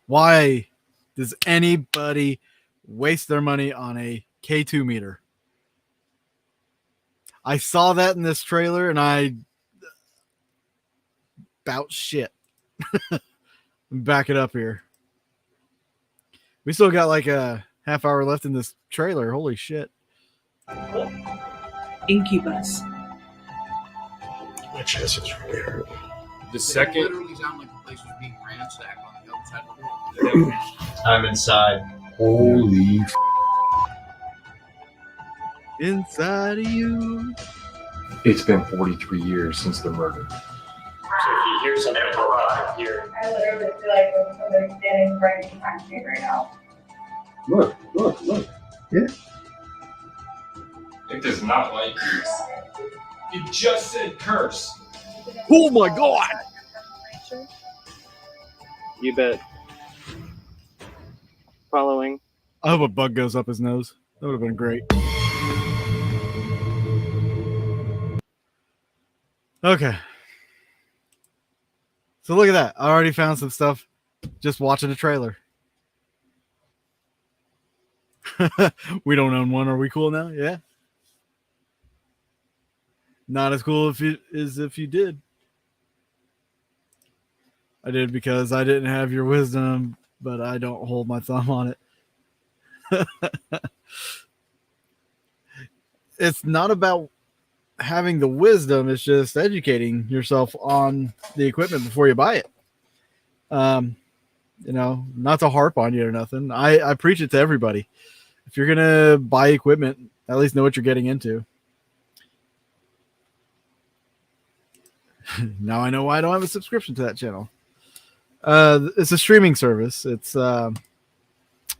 Why does anybody waste their money on a K2 meter? I saw that in this trailer and I about shit. Back it up here. We still got like a half hour left in this trailer. Holy shit. Incubus. My chest is right there. The second. Literally sound like the place was being ransacked on the outside of the world. I'm inside. Holy Inside of you. It's been 43 years since the murder. So if you hear something here, I literally feel like there's somebody standing right behind me right now. Look. Yeah. It does not like you. You just said curse. Oh my God. You bet. Following. I hope a bug goes up his nose. That would have been great. Okay. So look at that. I already found some stuff just watching the trailer. We don't own one. Are we cool now? Yeah. Not as cool as if you did. I did because I didn't have your wisdom, but I don't hold my thumb on it. It's not about having the wisdom. It's just educating yourself on the equipment before you buy it. Not to harp on you or nothing. I preach it to everybody. If you're going to buy equipment, at least know what you're getting into. Now I know why I don't have a subscription to that channel. It's a streaming service.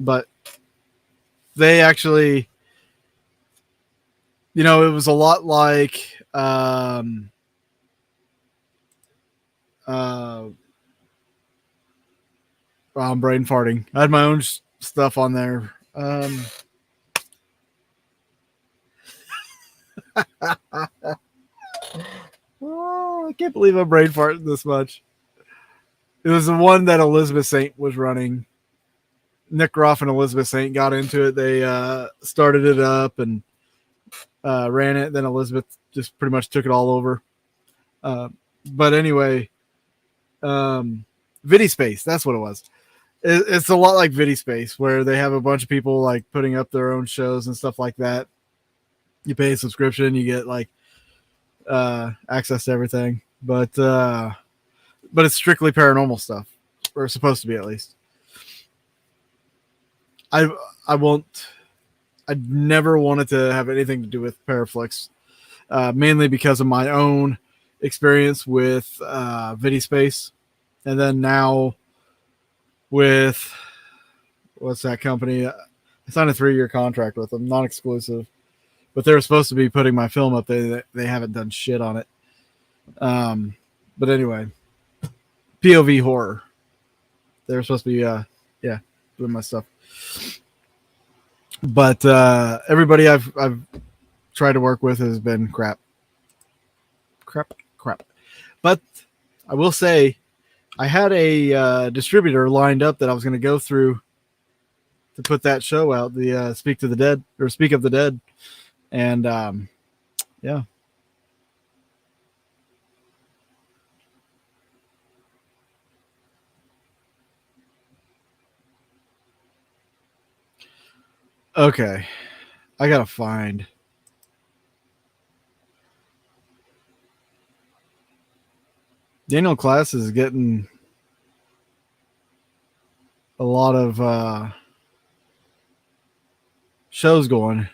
But they actually, it was a lot like, I'm brain farting. I had my own stuff on there. Oh, I can't believe I'm brain farting this much. It was the one that Elizabeth Saint was running. Nick Groff and Elizabeth Saint got into it. They started it up and ran it. Then Elizabeth just pretty much took it all over. But anyway, VidiSpace, that's what it was. It's a lot like VidiSpace, where they have a bunch of people like putting up their own shows and stuff like that. You pay a subscription, you get like access to everything. But it's strictly paranormal stuff, or it's supposed to be at least. I never wanted to have anything to do with Paraflix, mainly because of my own experience with VidiSpace, and then now with what's that company? I signed a 3-year contract with them, non-exclusive, but they were supposed to be putting my film up. They haven't done shit on it. But anyway, POV horror. They were supposed to be doing my stuff. But everybody I've tried to work with has been crap. But I will say, I had a distributor lined up that I was going to go through to put that show out, the Speak of the Dead, and yeah. Okay, I gotta find. Daniel Class is getting a lot of shows going.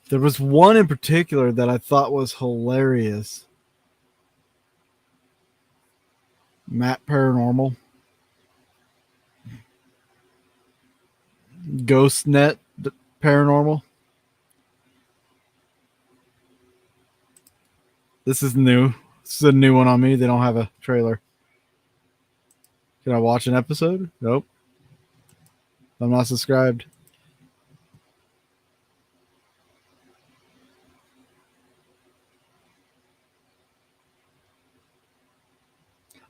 There was one in particular that I thought was hilarious. Matt Paranormal. GhostNet Paranormal. This is new. This is a new one on me. They don't have a trailer. Can I watch an episode? Nope. I'm not subscribed.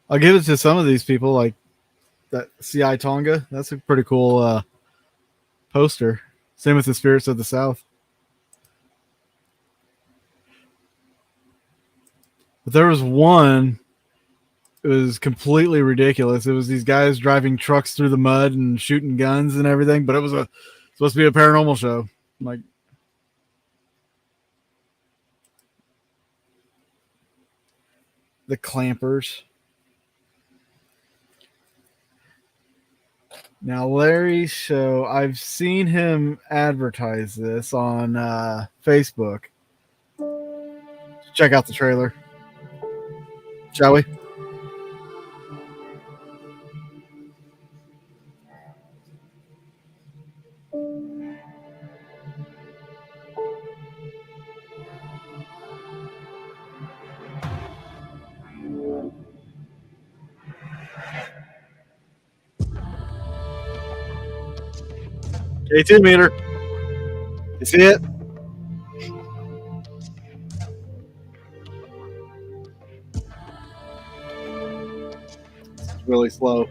I'll give it to some of these people, like that CI Tonga. That's a pretty cool poster. Same with the Spirits of the South. But there was one, it was completely ridiculous. It was these guys driving trucks through the mud and shooting guns and everything, but it was supposed to be a paranormal show. Like, the Clampers. Now, Larry's show, I've seen him advertise this on Facebook. Check out the trailer. Shall we? K2 meter. You see it? It's really slow.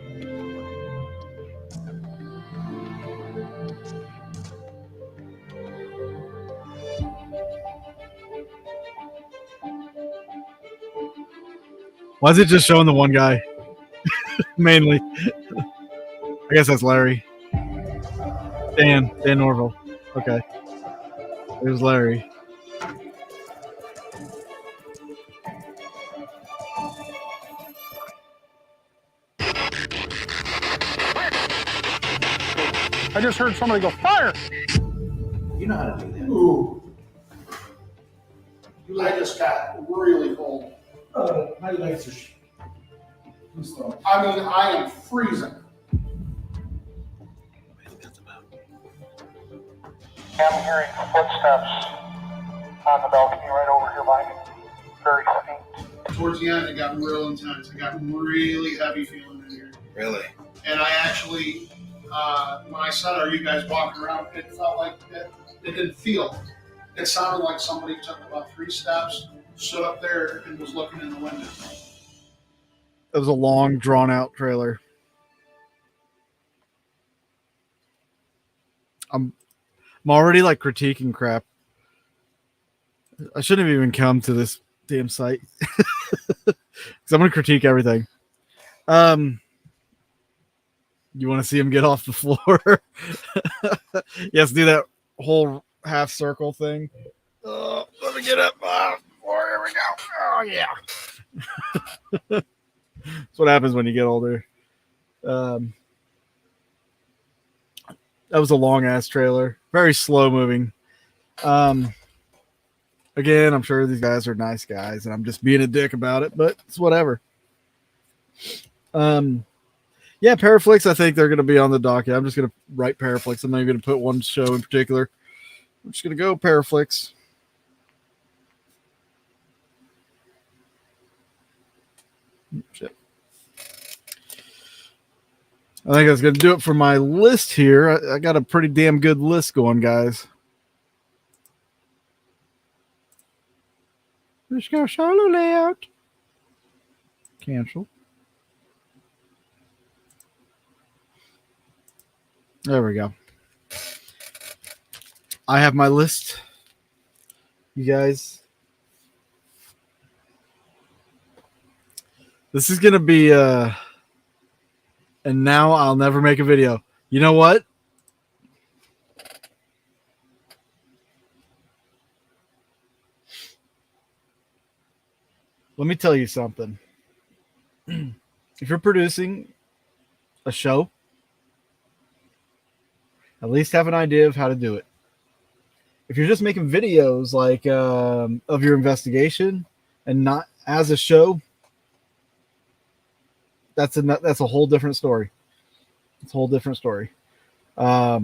Why is it just showing the one guy? Mainly. I guess that's Larry. Dan Norville. Okay. There's Larry. I just heard somebody go, fire! You know how to do that. Ooh. I just got really cold. My legs are. I mean, I am freezing. I'm hearing footsteps on the balcony right over here by me. Very faint. Towards the end, it got real intense. I got really heavy feeling in here. Really? And I actually, when I said, "Are you guys walking around?" It felt like it didn't feel. It sounded like somebody took about 3 steps, stood up there, and was looking in the window. It was a long, drawn-out trailer. I'm already like critiquing crap. I shouldn't have even come to this damn site because I'm going to critique everything. You want to see him get off the floor? Yes, do that whole half circle thing. Let me get up. Here we go. Oh, yeah. That's what happens when you get older. That was a long ass trailer, very slow moving. Again, I'm sure these guys are nice guys, and I'm just being a dick about it, but it's whatever. Yeah, Paraflix, I think they're going to be on the docket. I'm just going to write Paraflix. I'm not even going to put one show in particular. I'm just going to go Paraflix. Shit. I think that's going to do it for my list here. I got a pretty damn good list going, guys. Just go solo layout. Cancel. There we go. I have my list. You guys. This is going to be and now I'll never make a video. You know what? Let me tell you something. If you're producing a show, at least have an idea of how to do it. If you're just making videos like of your investigation and not as a show, that's a whole different story. It's a whole different story. So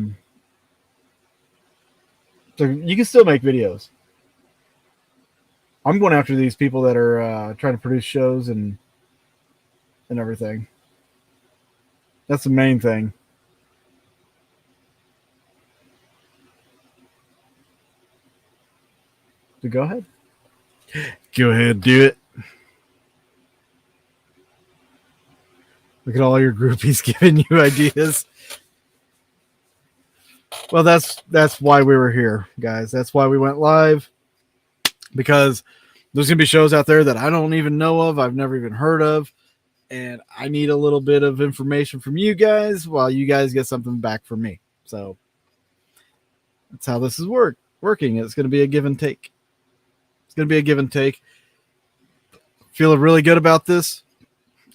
you can still make videos. I'm going after these people that are trying to produce shows and everything. That's the main thing. So go ahead. Go ahead, do it. Look at all your groupies giving you ideas. Well, that's why we were here, guys. That's why we went live. Because there's going to be shows out there that I don't even know of. I've never even heard of. And I need a little bit of information from you guys while you guys get something back from me. So that's how this is working. It's going to be a give and take. It's going to be a give and take. Feeling really good about this.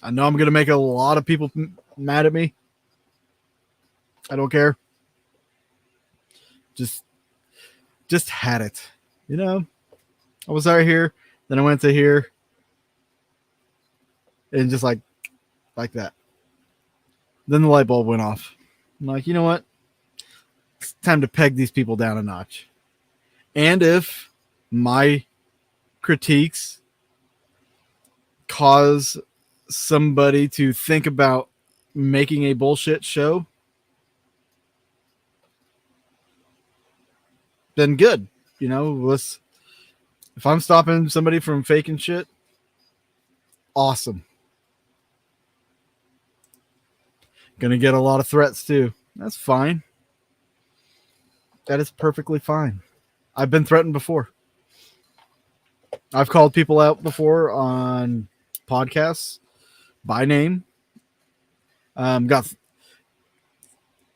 I know I'm going to make a lot of people mad at me. I don't care. Just had it. You know, I was out here, then I went to here, and just like that. Then the light bulb went off. I'm like, you know what? It's time to peg these people down a notch. And if my critiques cause somebody to think about making a bullshit show, then good. You know, if I'm stopping somebody from faking shit, awesome. Gonna get a lot of threats too. That's fine. That is perfectly fine. I've been threatened before. I've called people out before on podcasts by name. Got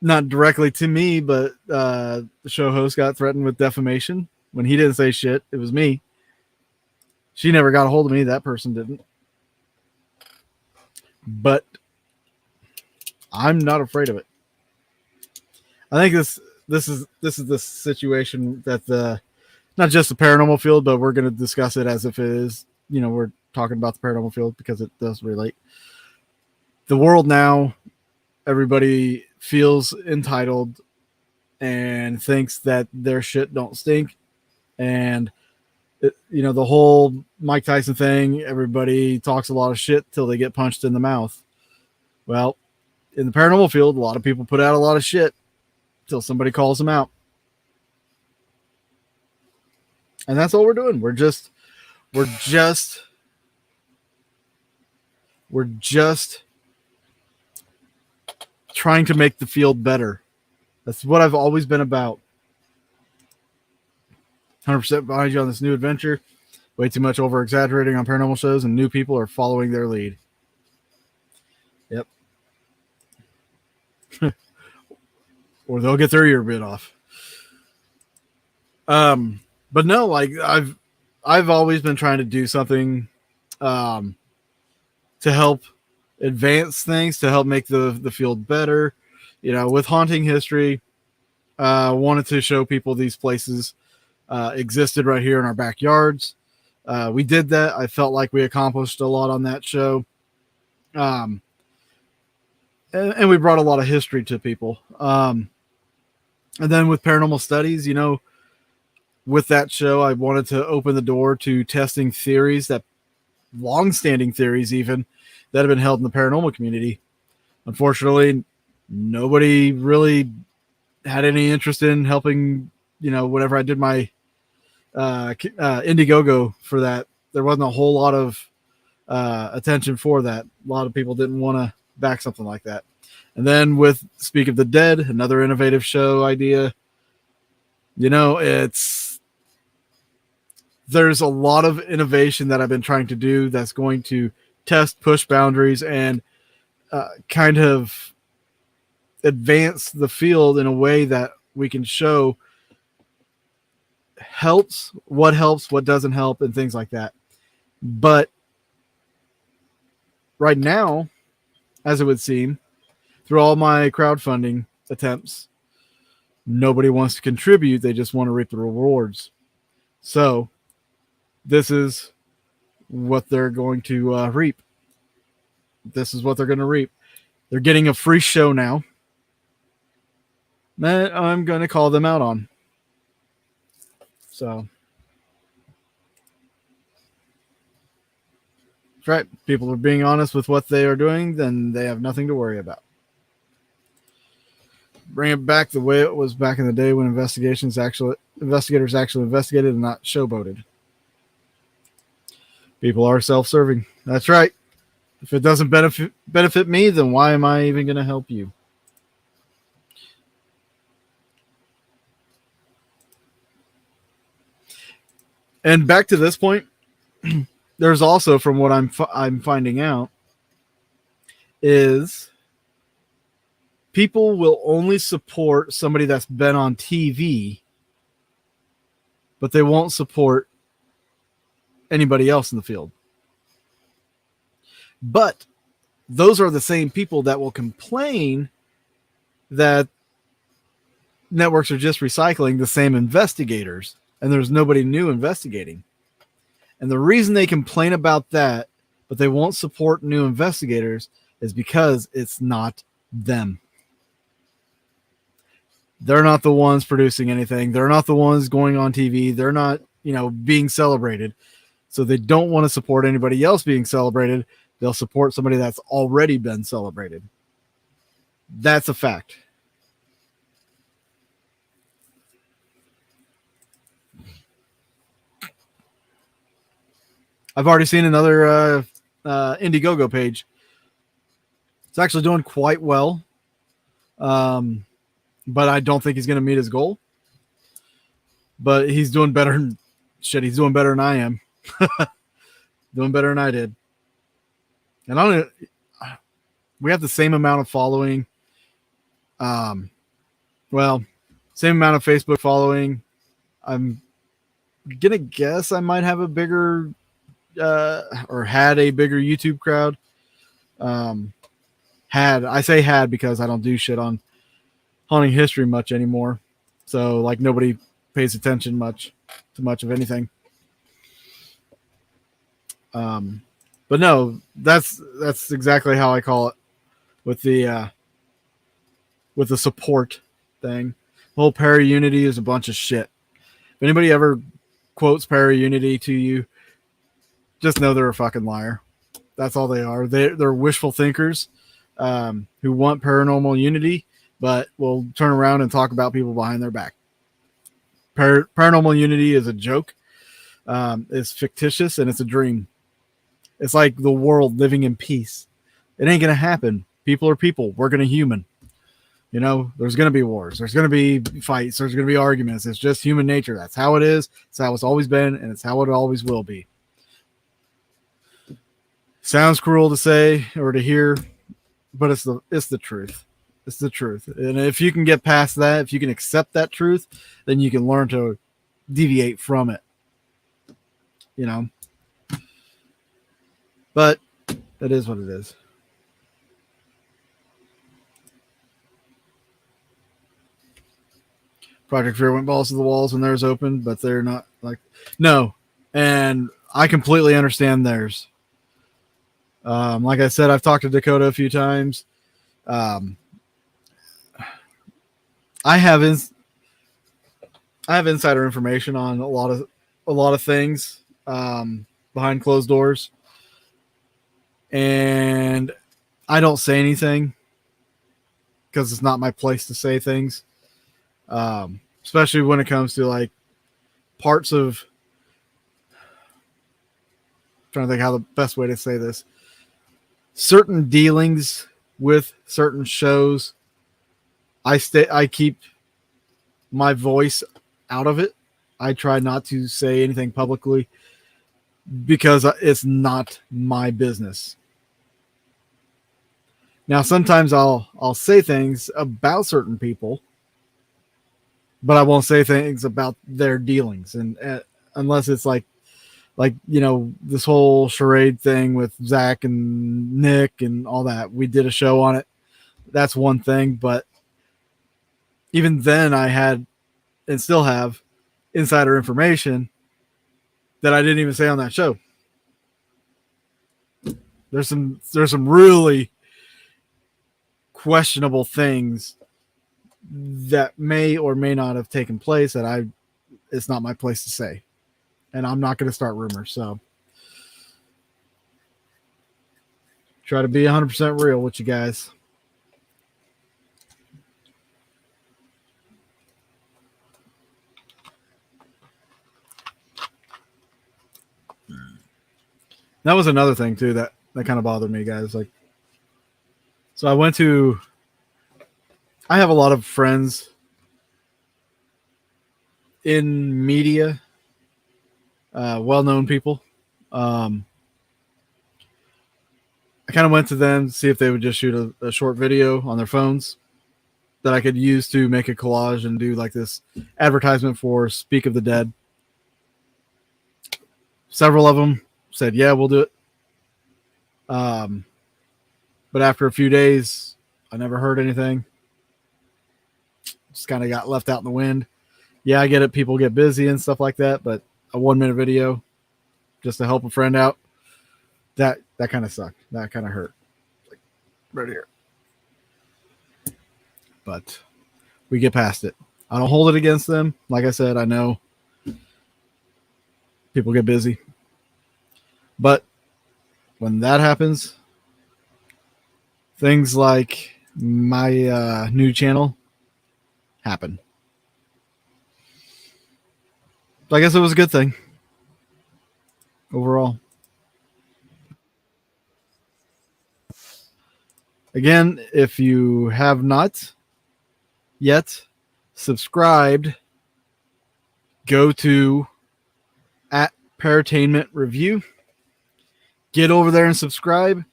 not directly to me, but the show host got threatened with defamation when he didn't say shit. It was me. She never got a hold of me. That person didn't. But I'm not afraid of it. I think this is the situation that not just the paranormal field, but we're going to discuss it as if it is, you know, we're talking about the paranormal field because it does relate. The world now, everybody feels entitled and thinks that their shit don't stink. And, you know, the whole Mike Tyson thing, everybody talks a lot of shit till they get punched in the mouth. Well, in the paranormal field, a lot of people put out a lot of shit till somebody calls them out. And that's all we're doing. We're just trying to make the field better. That's what I've always been about. 100% behind you on this new adventure. Way too much over exaggerating on paranormal shows, and new people are following their lead. Yep. Or they'll get their ear bit off. But no, like I've always been trying to do something to help advance things, to help make the field better. You know, with haunting history, wanted to show people these places existed right here in our backyards. We did that. I felt like we accomplished a lot on that show. And we brought a lot of history to people. And then with paranormal studies, you know, with that show, I wanted to open the door to testing theories, that long-standing theories even, that have been held in the paranormal community. Unfortunately, Nobody really had any interest in helping. Whenever I did my Indiegogo for that, there wasn't a whole lot of attention for that. A lot of people didn't want to back something like that. And then with Speak of the Dead, another innovative show idea, there's a lot of innovation that I've been trying to do that's going to test, push boundaries, and kind of advance the field in a way that we can show helps, what doesn't help, and things like that. But right now, as it would seem, through all my crowdfunding attempts, nobody wants to contribute. They just want to reap the rewards. So this is what they're going to reap. This is what they're going to reap. They're getting a free show now that I'm going to call them out on. So that's right. People are being honest with what they are doing, then they have nothing to worry about. Bring it back the way it was back in the day when investigators actually investigated and not showboated. People are self-serving. That's right. If it doesn't benefit me, then why am I even going to help you? And back to this point, there's also, from what I'm finding out, is people will only support somebody that's been on TV, but they won't support anybody else in the field. But those are the same people that will complain that networks are just recycling the same investigators and there's nobody new investigating. And the reason they complain about that, but they won't support new investigators, is because it's not them. They're not the ones producing anything. They're not the ones going on TV. They're not, being celebrated. So they don't want to support anybody else being celebrated. They'll support somebody that's already been celebrated. That's a fact. I've already seen another Indiegogo page. It's actually doing quite well. But I don't think he's going to meet his goal. But he's doing better. He's doing better than I am. Doing better than I did. And we have the same amount of following. Same amount of Facebook following. I'm going to guess I might have a bigger or had a bigger YouTube crowd. I say had because I don't do shit on haunting history much anymore. So nobody pays attention to much of anything. But no, that's exactly how I call it with the support thing. The whole para-unity is a bunch of shit. If anybody ever quotes para-unity to you, just know they're a fucking liar. That's all they are. They're wishful thinkers who want paranormal unity, but will turn around and talk about people behind their back. Paranormal unity is a joke. It's fictitious and it's a dream. It's like the world living in peace. It ain't going to happen. People are people. We're going to human. There's going to be wars. There's going to be fights. There's going to be arguments. It's just human nature. That's how it is. It's how it's always been, and it's how it always will be. Sounds cruel to say or to hear, but it's the truth. It's the truth. And if you can get past that, if you can accept that truth, then you can learn to deviate from it. But it is what it is. Project Fear went balls to the walls when theirs opened, but they're not no. And I completely understand theirs. Like I said, I've talked to Dakota a few times. I have insider information on a lot of things behind closed doors, and I don't say anything because it's not my place to say things. Especially when it comes to like parts of, I'm trying to think how the best way to say this, certain dealings with certain shows. I keep my voice out of it. I try not to say anything publicly because it's not my business. Now, sometimes I'll say things about certain people, but I won't say things about their dealings, and unless it's like this whole charade thing with Zach and Nick and all that. We did a show on it. That's one thing, but even then, I had and still have insider information that I didn't even say on that show. There's some really questionable things that may or may not have taken place that it's not my place to say. And I'm not going to start rumors. So try to be 100% real with you guys. That was another thing too that kind of bothered me, guys. Like, so I have a lot of friends in media, well-known people. I kind of went to them to see if they would just shoot a short video on their phones that I could use to make a collage and do like this advertisement for Speak of the Dead. Several of them said, yeah, we'll do it. But after a few days, I never heard anything. Just kind of got left out in the wind. Yeah, I get it. People get busy and stuff like that, but a 1-minute video just to help a friend out, that kind of sucked. That kind of hurt. Like right here. But we get past it. I don't hold it against them. Like I said, I know people get busy. But when that happens, things like my new channel happen. So I guess it was a good thing overall. Again, if you have not yet subscribed, go to @Para-Tainment Review. Get over there and subscribe.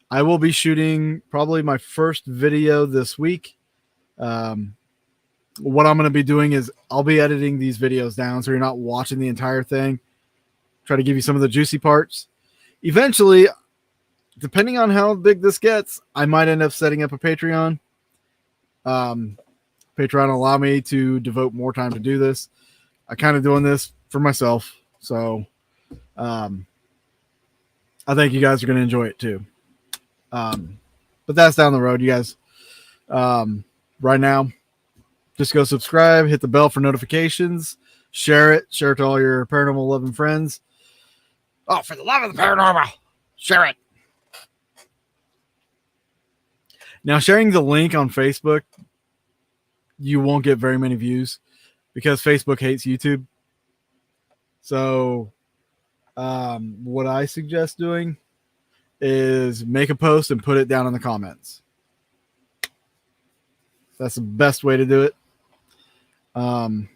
I will be shooting probably my first video this week. What I'm going to be doing is I'll be editing these videos down so you're not watching the entire thing. Try to give you some of the juicy parts. Eventually, depending on how big this gets, I might end up setting up a Patreon. Patreon will allow me to devote more time to do this. I kind of doing this for myself. So I think you guys are going to enjoy it too. But that's down the road, you guys. Right now, just go subscribe, hit the bell for notifications, share it to all your paranormal loving friends. Oh, for the love of the paranormal, share it. Now, sharing the link on Facebook, you won't get very many views because Facebook hates YouTube. So what I suggest doing is make a post and put it down in the comments. That's the best way to do it. Or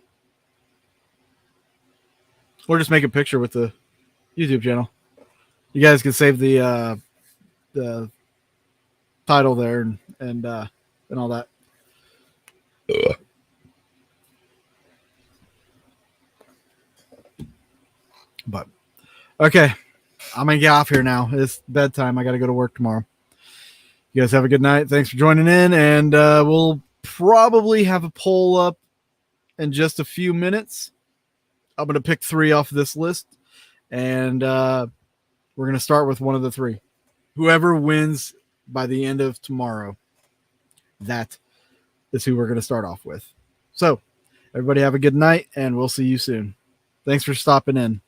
just make a picture with the YouTube channel. You guys can save the title there and all that. But okay, I'm gonna get off here now. It's bedtime. I got to go to work tomorrow. You guys have a good night. Thanks for joining in, and we'll probably have a poll up in just a few minutes. I'm going to pick 3 off this list, and we're going to start with one of the 3. Whoever wins by the end of tomorrow, that is who we're going to start off with. So, everybody have a good night, and we'll see you soon. Thanks for stopping in.